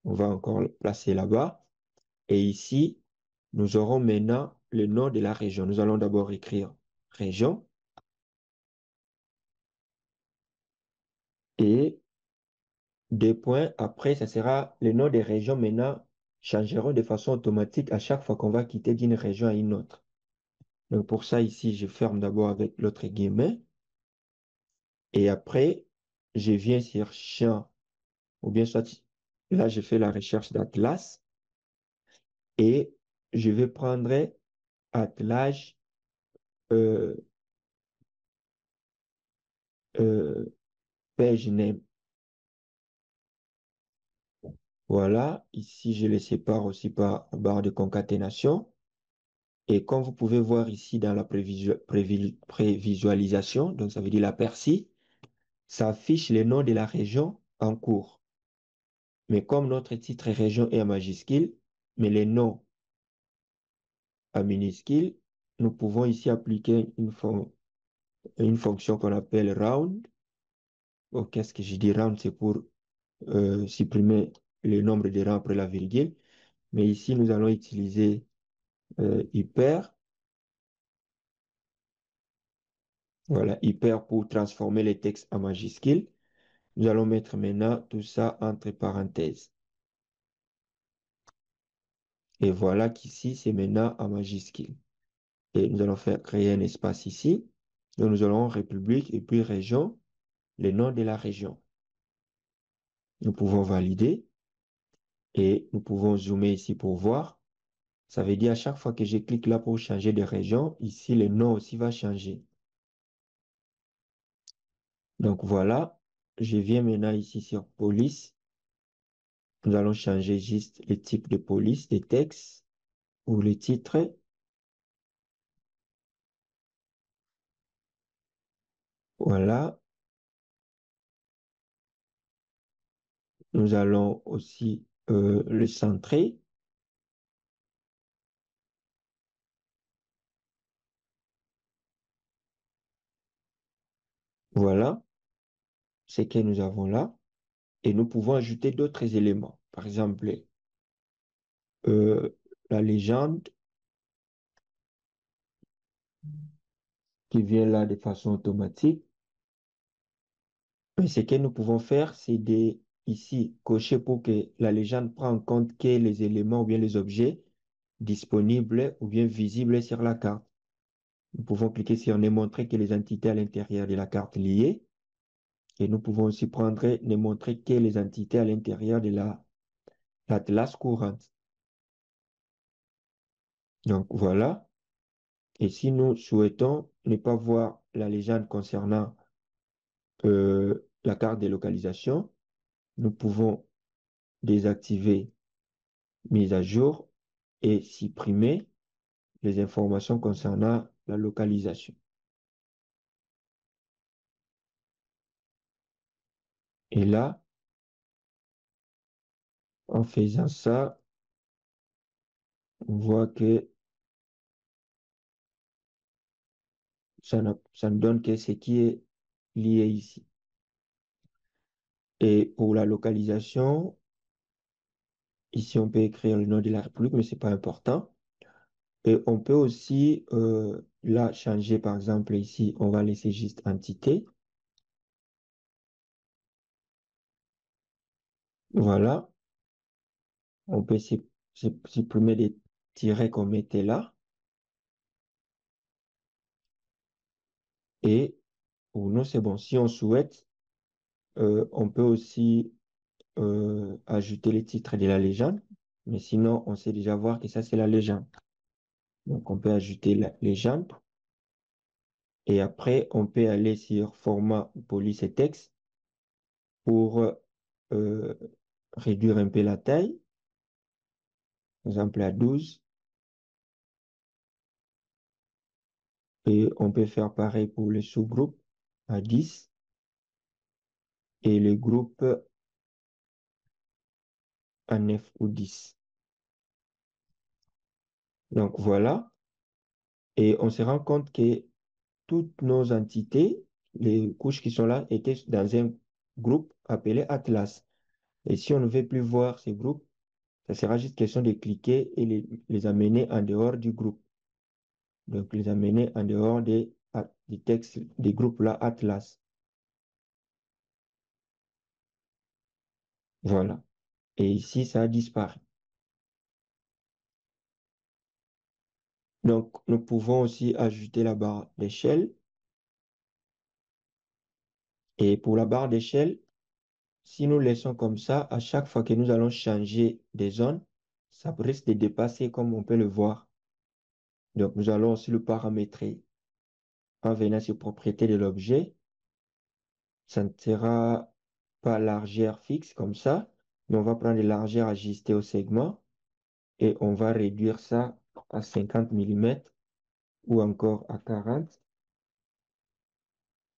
on va encore le placer là-bas. Et ici, nous aurons maintenant le nom de la région. Nous allons d'abord écrire région et deux points. Après, ça sera le nom des régions maintenant changeront de façon automatique à chaque fois qu'on va quitter d'une région à une autre. Donc, pour ça, ici, je ferme d'abord avec l'autre guillemet. Et après, je viens sur champ, ou bien soit là, je fais la recherche d'atlas et je vais prendre attelage euh, page name. Voilà, ici, je les sépare aussi par barre de concaténation. Et comme vous pouvez voir ici dans la prévisualisation, donc ça veut dire la persil, ça affiche le nom de la région en cours. Mais comme notre titre région est en majuscule, mais les noms en minuscule, nous pouvons ici appliquer une fonction qu'on appelle round. Bon, qu'est-ce que je dis round? C'est pour supprimer le nombre de rangs après la virgule. Mais ici, nous allons utiliser hyper. Voilà, hyper pour transformer les textes en majuscules. Nous allons mettre maintenant tout ça entre parenthèses. Et voilà qu'ici, c'est maintenant en majuscule. Et nous allons faire créer un espace ici. Donc, nous allons République et puis région, le nom de la région. Nous pouvons valider et nous pouvons zoomer ici pour voir. Ça veut dire à chaque fois que je clique là pour changer de région, ici, le nom aussi va changer. Donc, voilà. Je viens maintenant ici sur police. Nous allons changer juste le type de police, des textes ou le titre. Voilà. Nous allons aussi le centrer. Voilà ce que nous avons là. Et nous pouvons ajouter d'autres éléments. Par exemple, euh, la légende qui vient là de façon automatique. Mais ce que nous pouvons faire, c'est ici cocher pour que la légende prenne en compte que les éléments ou bien les objets disponibles ou bien visibles sur la carte. Nous pouvons cliquer sur ne montrer que les entités à l'intérieur de la carte liée. Et nous pouvons aussi prendre ne montrer que les entités à l'intérieur de l'atlas courante. Donc voilà. Et si nous souhaitons ne pas voir la légende concernant la carte de localisation, nous pouvons désactiver mise à jour et supprimer les informations concernant la localisation. Et là, en faisant ça, on voit que ça ne donne que ce qui est lié ici. Et pour la localisation, ici, on peut écrire le nom de la République, mais ce n'est pas important. Et on peut aussi là changer, par exemple, ici, on va laisser juste entité. Voilà. On peut supprimer les tirets qu'on mettait là. Et pour nous, c'est bon. Si on souhaite, on peut aussi ajouter les titres de la légende. Mais sinon, on sait déjà voir que ça, c'est la légende. Donc, on peut ajouter la légende. Et après, on peut aller sur format police et texte pour réduire un peu la taille. Par exemple, à 12. Et on peut faire pareil pour le sous-groupe à 10. Et le groupe à 9 ou 10. Donc, voilà. Et on se rend compte que toutes nos entités, les couches qui sont là, étaient dans un groupe appelé Atlas. Et si on ne veut plus voir ces groupes, ça sera juste question de cliquer et les amener en dehors du groupe. Donc, les amener en dehors des textes des groupes-là Atlas. Voilà. Et ici, ça a disparu. Donc, nous pouvons aussi ajouter la barre d'échelle. Et pour la barre d'échelle, si nous laissons comme ça, à chaque fois que nous allons changer des zones, ça risque de dépasser comme on peut le voir. Donc, nous allons aussi le paramétrer en venant sur propriété de l'objet. Ça ne sera pas largeur fixe comme ça, mais on va prendre les largeurs ajustées au segment et on va réduire ça à 50 mm ou encore à 40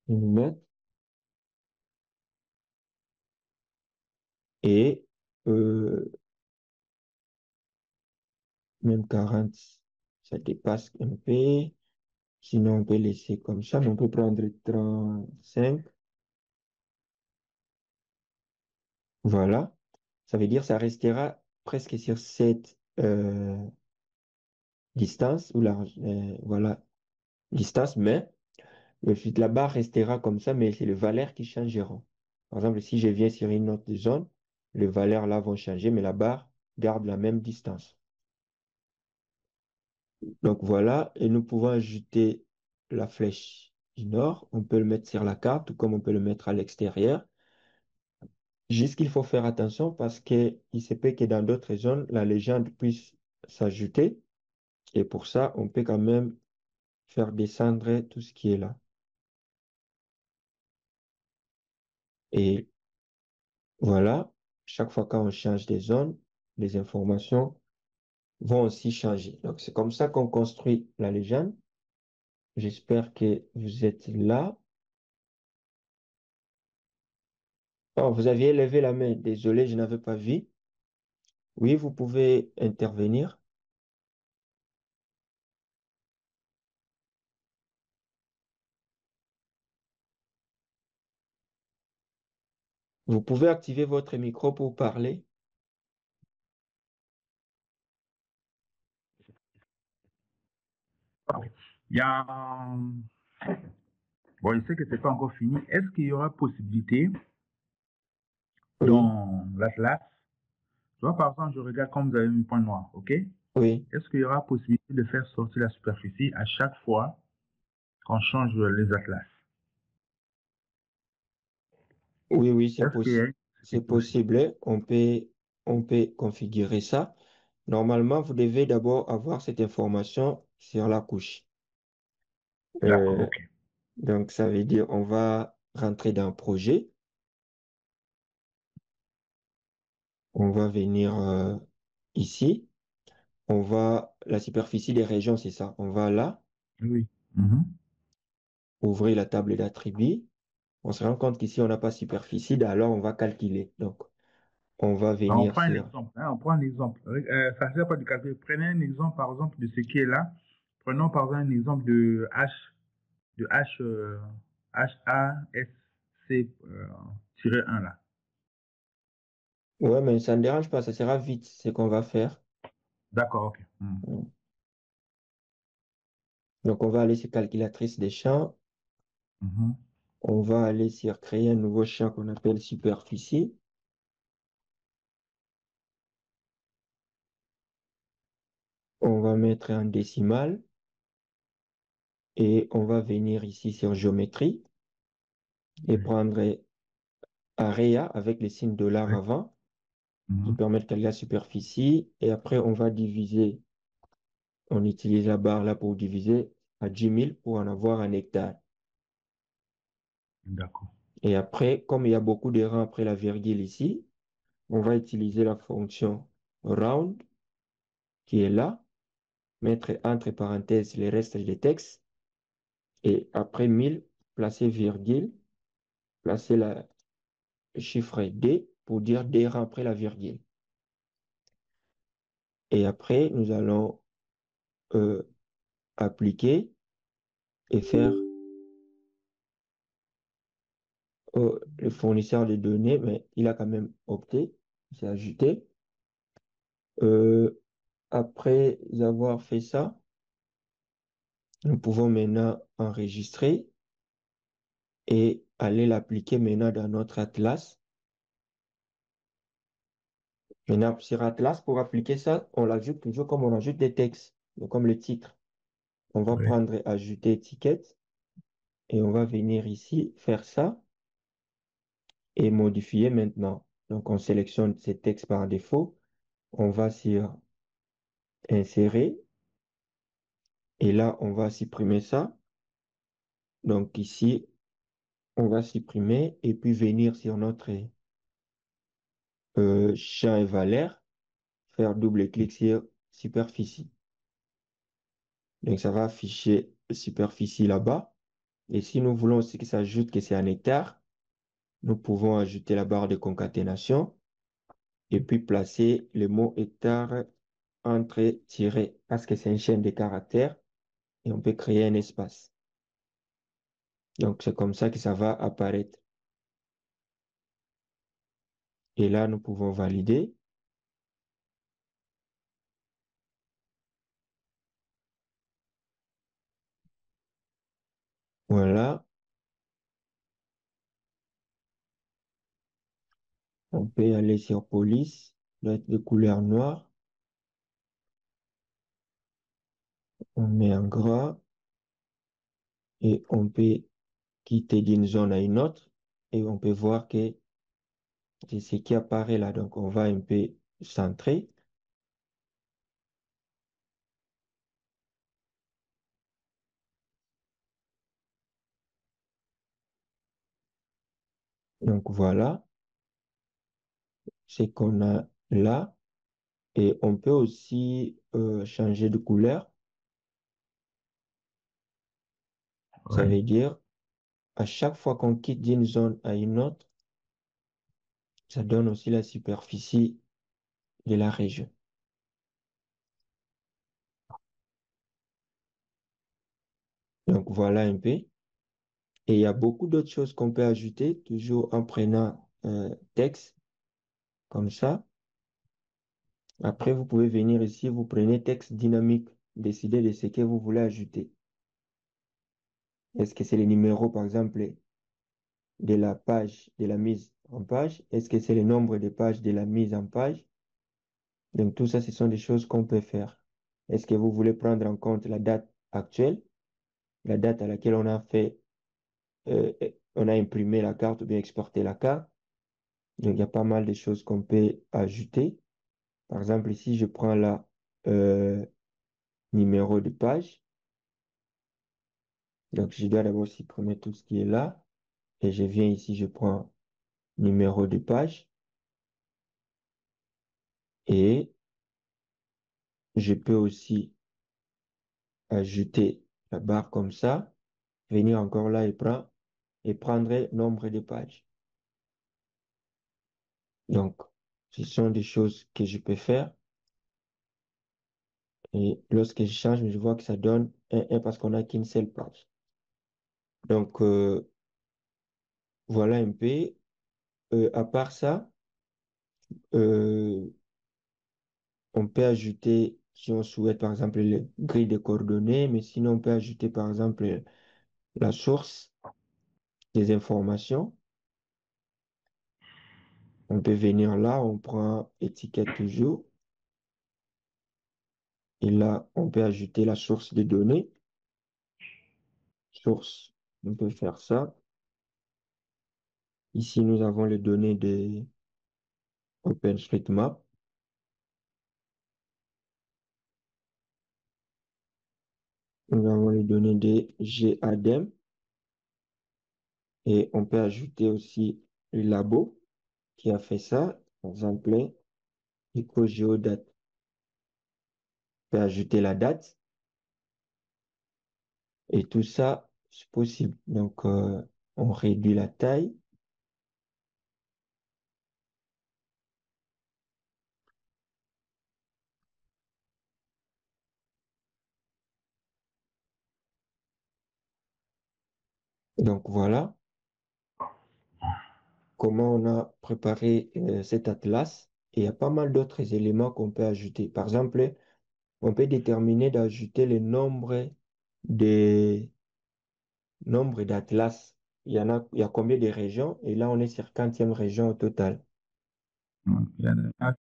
mm. Et même 40, ça dépasse un peu. Sinon, on peut laisser comme ça, mais on peut prendre 35. Voilà. Ça veut dire que ça restera presque sur cette distance, ou voilà, distance, mais la barre restera comme ça, mais c'est les valeurs qui changeront. Par exemple, si je viens sur une autre zone, les valeurs là vont changer, mais la barre garde la même distance. Donc voilà, et nous pouvons ajouter la flèche du nord. On peut le mettre sur la carte, ou comme on peut le mettre à l'extérieur. Juste qu'il faut faire attention parce que il se peut que dans d'autres zones, la légende puisse s'ajouter. Et pour ça, on peut quand même faire descendre tout ce qui est là. Et voilà, chaque fois qu'on change des zones, les informations vont aussi changer. Donc, c'est comme ça qu'on construit la légende. J'espère que vous êtes là. Oh, vous aviez levé la main. Désolé, je n'avais pas vu. Oui, vous pouvez intervenir. Vous pouvez activer votre micro pour parler. Il y a, bon, je sais que c'est pas encore fini. Est-ce qu'il y aura possibilité Oui, dans l'Atlas? Tu vois, par exemple, je regarde comme vous avez mis point noir, OK? Oui, est-ce qu'il y aura possibilité de faire sortir la superficie à chaque fois qu'on change les atlas? oui, oui, Est-ce qu'il y a c'est une possibilité? possible. On peut configurer ça. Normalement, vous devez d'abord avoir cette information sur la couche. D'accord, Euh, ok. donc, ça veut dire on va rentrer dans projet. On va venir ici. La superficie des régions, c'est ça. On va là, Oui. Mhm. ouvrir la table d'attributs. On se rend compte qu'ici, on n'a pas superficie, alors on va calculer. Donc, on va Ben, on venir prend un sur... exemple, hein, on prend un exemple. Ça ne sert pas de calculer. Prenez un exemple, par exemple, de ce qui est là. Prenons, par exemple, un exemple de HASC-1 là. Ouais, mais ça ne dérange pas, ça sera vite ce qu'on va faire. D'accord, ok. Hmm. Donc, on va aller sur calculatrice des champs. Mhm. On va aller sur créer un nouveau champ qu'on appelle superficie. On va mettre en décimal et on va venir ici sur géométrie et Oui, prendre area avec le signe dollar oui. avant qui Mhm. permet de calculer la superficie. Et après, on va diviser. On utilise la barre là pour diviser à 10 000 pour en avoir un hectare. D'accord. Et après, comme il y a beaucoup de rangs après la virgule ici, on va utiliser la fonction round qui est là, mettre entre parenthèses les restes des textes et après 1000, placer virgule, placer le chiffre D pour dire des rangs après la virgule. Et après, nous allons euh, appliquer et faire le fournisseur de données, mais il a quand même opté, c'est ajouté. Euh, Après avoir fait ça, nous pouvons maintenant enregistrer et aller l'appliquer maintenant dans notre Atlas. Maintenant, sur Atlas, pour appliquer ça, on l'ajoute toujours comme on ajoute des textes, donc comme le titre. On va Oui, prendre ajouter étiquette et on va venir ici faire ça et modifier maintenant. Donc, on sélectionne ces textes par défaut. On va sur insérer et là, on va supprimer ça. Donc, ici, on va supprimer et puis venir sur notre champ et valeur, faire double-clic sur superficie. Donc, ça va afficher superficie là-bas. Et si nous voulons aussi que ça ajoute que c'est un hectare, nous pouvons ajouter la barre de concaténation et puis placer le mot hectare entre tirés parce que c'est une chaîne de caractères et on peut créer un espace. Donc, c'est comme ça que ça va apparaître. Et là, nous pouvons valider. Voilà. On peut aller sur police, doit être de couleur noire. On met en gras et on peut quitter d'une zone à une autre et on peut voir que c'est ce qui apparaît là. Donc, on va un peu centrer. Donc, voilà ce qu'on a là. Et on peut aussi changer de couleur. Ça oui. veut dire, à chaque fois qu'on quitte d'une zone à une autre, ça donne aussi la superficie de la région. Donc, voilà un peu. Et il y a beaucoup d'autres choses qu'on peut ajouter, toujours en prenant texte, comme ça. Après, vous pouvez venir ici, vous prenez texte dynamique, décider de ce que vous voulez ajouter. Est-ce que c'est le numéro, par exemple, de la page, de la mise en page? Est-ce que c'est le nombre de pages de la mise en page? Donc, tout ça, ce sont des choses qu'on peut faire. Est-ce que vous voulez prendre en compte la date actuelle, la date à laquelle on a fait, on a imprimé la carte ou bien exporté la carte? Donc, il y a pas mal de choses qu'on peut ajouter. Par exemple, ici, je prends la euh, numéro de page. Donc, je dois d'abord supprimer tout ce qui est là. Et je viens ici, je prends numéro de page. Et je peux aussi ajouter la barre comme ça. Venir encore là et prendre nombre de pages. Donc, ce sont des choses que je peux faire. Et lorsque je change, je vois que ça donne un parce qu'on n'a qu'une seule page. Donc, voilà un peu. À part ça, euh, on peut ajouter, si on souhaite, par exemple, les grilles de coordonnées, mais sinon, on peut ajouter, par exemple, la source des informations. On peut venir là, on prend étiquette toujours. Et là, on peut ajouter la source des données. Source, on peut faire ça. Ici, nous avons les données de OpenStreetMap. Nous avons les données de GADEM. Et on peut ajouter aussi le labo qui a fait ça. Par exemple, EcoGeodate. On peut ajouter la date. Et tout ça, c'est possible. Donc, on réduit la taille. Donc, voilà comment on a préparé cet atlas. Et il y a pas mal d'autres éléments qu'on peut ajouter. Par exemple, on peut déterminer d'ajouter le des nombre d'atlas. Il y a combien de régions? Et là, on est sur 40e région au total. Donc, il y en a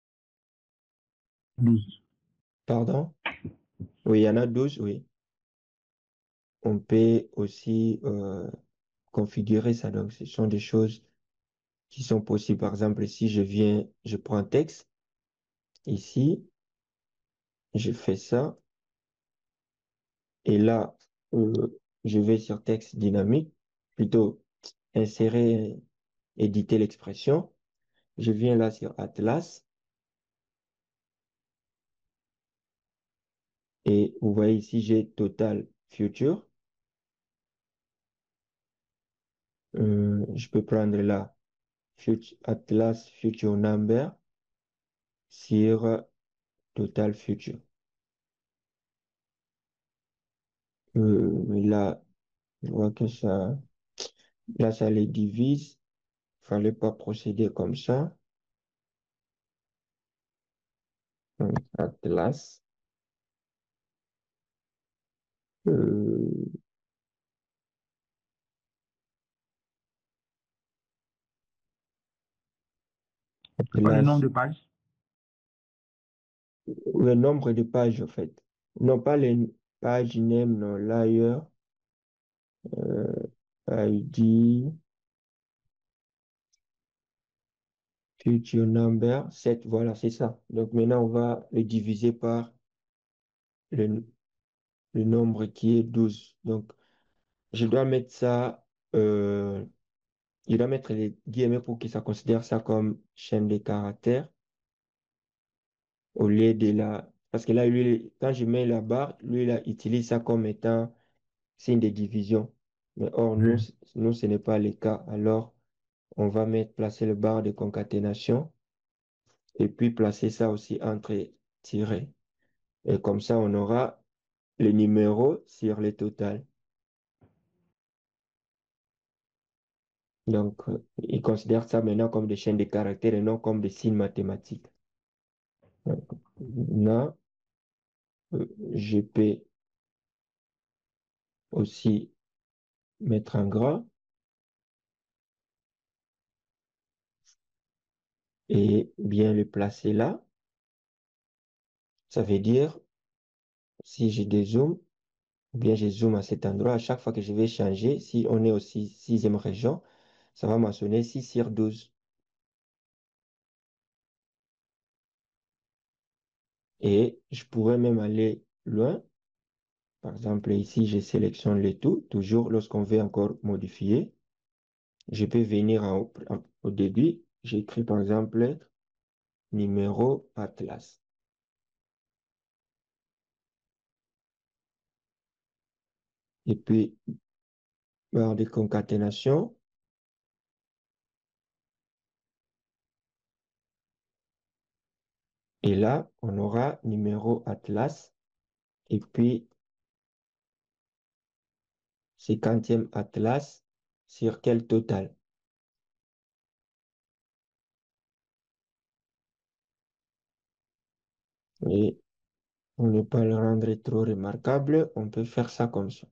12. Pardon? Oui, il y en a 12, oui. On peut aussi configurer ça. Donc, ce sont des choses qui sont possibles. Par exemple, si je viens, je prends un texte, ici, je fais ça, et là, je vais sur texte dynamique, plutôt insérer, éditer l'expression. Je viens là sur Atlas, et vous voyez ici, j'ai Total Future. Je peux prendre là Atlas Future Number sur Total Future. Là, je vois que là, ça les divise. Fallait pas procéder comme ça. Atlas. Euh, C'est pas le nombre Atlas. de pages. Le nombre de pages, en fait. Non, pas les pages name, non, layer, ID, future number, 7, voilà, c'est ça. Donc maintenant, on va le diviser par le, le nombre qui est 12. Donc, je dois mettre ça, je dois mettre les guillemets pour que ça considère ça comme chaîne de caractères au lieu de la... Parce que là, lui, quand je mets la barre, lui, il utilise ça comme étant signe de division. Mais or, nous, Oui. nous, ce n'est pas le cas. Alors, on va placer le barre de concaténation et puis placer ça aussi entre tirets. Et comme ça, on aura le numéro sur le total. Donc, il considère ça maintenant comme des chaînes de caractères et non comme des signes mathématiques. Donc, là, je peux aussi mettre un gras et bien le placer là. Ça veut dire Si je dézoome, ou bien je zoome à cet endroit, à chaque fois que je vais changer, si on est aussi sixième région, ça va mentionner 6 sur 12. Et je pourrais même aller loin. Par exemple, ici, je sélectionne le tout. Toujours, lorsqu'on veut encore modifier, je peux venir au début. J'écris, par exemple, numéro Atlas. Et puis, barre de concaténation. Et là, on aura numéro Atlas. Et puis, 50e Atlas sur quel total? Et pour ne pas le rendre trop remarquable, on peut faire ça comme ça.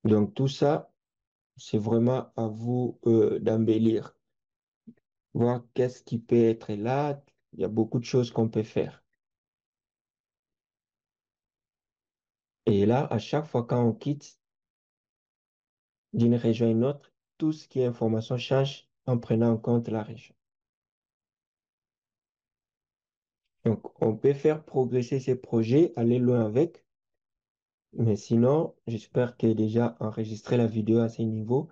Donc, tout ça, c'est vraiment à vous d'embellir. Voir qu'est-ce qui peut être là. Il y a beaucoup de choses qu'on peut faire. Et là, à chaque fois quand on quitte d'une région à une autre, tout ce qui est information change en prenant en compte la région. Donc, on peut faire progresser ces projets, aller loin avec, mais sinon, j'espère que déjà enregistrer la vidéo à ce niveau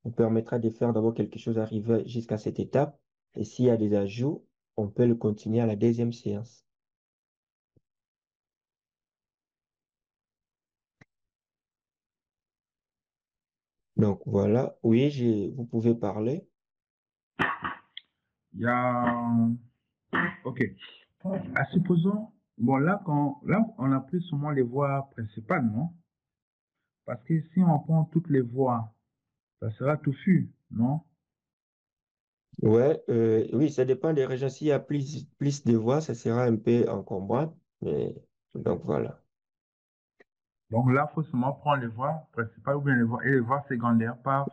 nous permettra de faire d'abord quelque chose arriver jusqu'à cette étape. Et s'il y a des ajouts, on peut le continuer à la deuxième séance. Donc voilà, oui, vous pouvez parler. Il y a... OK. Supposons, bon, là, on a pris seulement les voies principales, non? Parce que si on prend toutes les voies, ça sera touffu, non? Ouais, oui, ça dépend des régions. S'il y a plus de voix, ça sera un peu encombrant. Mais, donc voilà. Donc là, il faut seulement prendre les voies principales ou bien les voies secondaires, pas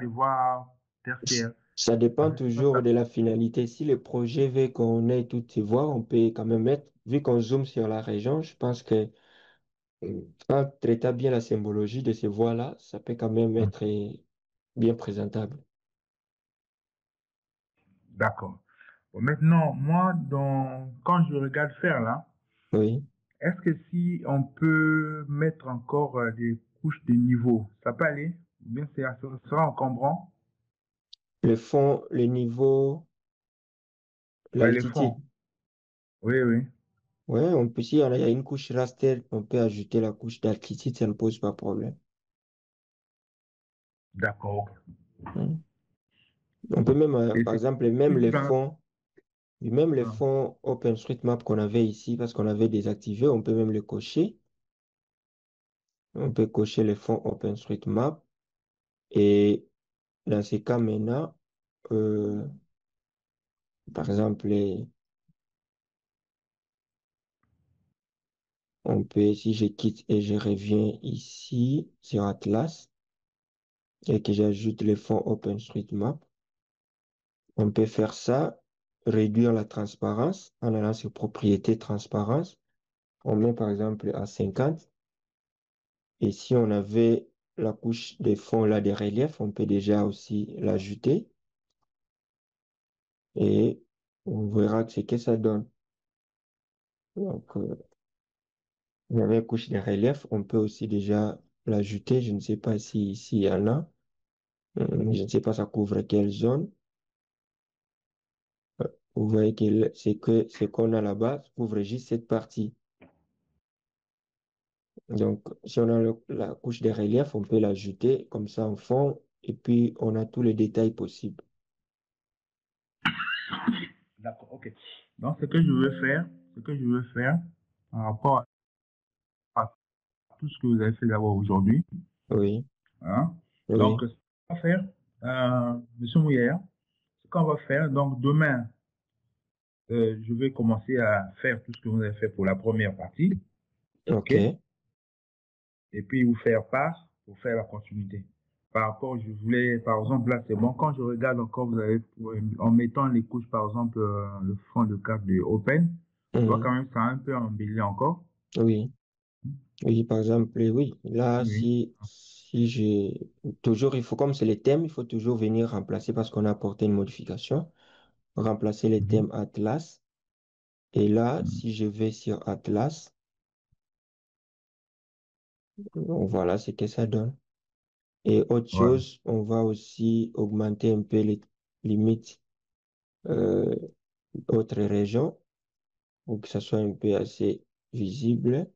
les voies tertiaires. Ça dépend toujours de la finalité. Si le projet veut qu'on ait toutes ces voix, on peut quand même mettre, vu qu'on zoome sur la région, je pense que en traitant bien la symbologie de ces voix-là, ça peut quand même être bien présentable. D'accord. Bon, maintenant, moi, quand je regarde faire là, Oui. est-ce que si on peut mettre encore des couches de niveau, ça peut aller? Ou bien ça sera encombrant? Le fond, le niveau, Ouais, les l'altitude. fonds. Oui, oui. Ouais, on peut, si il y a une couche raster, on peut ajouter la couche d'altitude, ça ne pose pas de problème. D'accord. Hmm. On peut même, Et par c'est exemple, tout dans... même les ah, fonds OpenStreetMap qu'on avait ici, parce qu'on avait désactivé, on peut même les cocher. On peut cocher les fonds OpenStreetMap. Et dans ces cas maintenant, euh, par exemple, on peut, si je quitte et je reviens ici sur Atlas et que j'ajoute les fonds OpenStreetMap, on peut faire ça, réduire la transparence en allant sur propriété transparence. On met par exemple à 50. Et si on avait la couche des fonds là des reliefs, on peut déjà aussi l'ajouter et on verra ce que ça donne. Donc, il y avait une couche des reliefs, on peut aussi déjà l'ajouter. Je ne sais pas s'il y en a. Je ne sais pas ça couvre quelle zone. Vous voyez que ce qu'on a là-bas couvre juste cette partie. Donc, si on a la couche des reliefs, on peut l'ajouter comme ça en fond et puis on a tous les détails possibles. d'accord, ok. Donc, ce que je veux faire par rapport à tout ce que vous avez fait d'abord aujourd'hui, Oui, hein. Donc, oui, ce qu'on va faire, Monsieur Mouyer, ce qu'on va faire, donc demain, je vais commencer à faire tout ce que vous avez fait pour la première partie, ok? ok, Et puis vous faire part pour faire la continuité. Par rapport, je voulais, par exemple, là, c'est bon, quand je regarde encore, vous avez, en mettant les couches, par exemple, le fond de carte de Open, Tu vois Mhm. quand même, ça a un peu embelli encore. Oui, oui, par exemple, oui. Là, Oui. si j'ai toujours, il faut, comme c'est les thèmes, il faut toujours venir remplacer parce qu'on a apporté une modification, remplacer les Mhm. thèmes Atlas. Et là, Mhm. si je vais sur Atlas, donc voilà ce que ça donne. Et autre Ouais. chose, on va aussi augmenter un peu les limites euh, autres régions pour que ça soit un peu assez visible.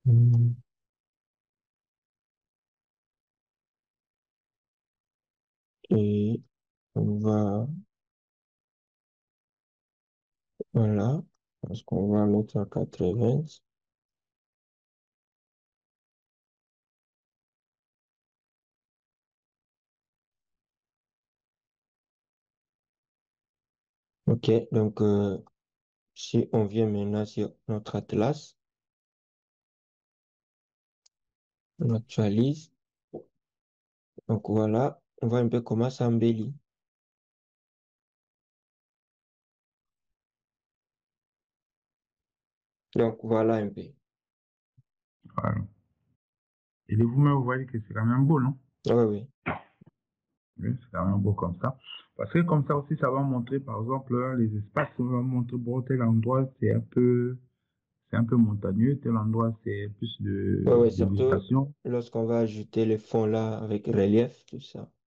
Mhm. Et on va, voilà, parce qu'on va mettre à 80. OK, donc si on vient maintenant sur notre atlas, on actualise. Donc voilà, on voit un peu comment ça embellit. Donc voilà un peu. Voilà. Et de vous-même, vous voyez que c'est quand même beau, non? Ah oui, oui. Oui, c'est quand même beau comme ça. Parce que comme ça aussi, ça va montrer, par exemple, les espaces, on va montrer, bon, tel endroit, c'est un peu montagneux, tel endroit, c'est plus Ouais, ouais, de surtout végétation. lorsqu'on va ajouter les fonds là avec relief, tout ça.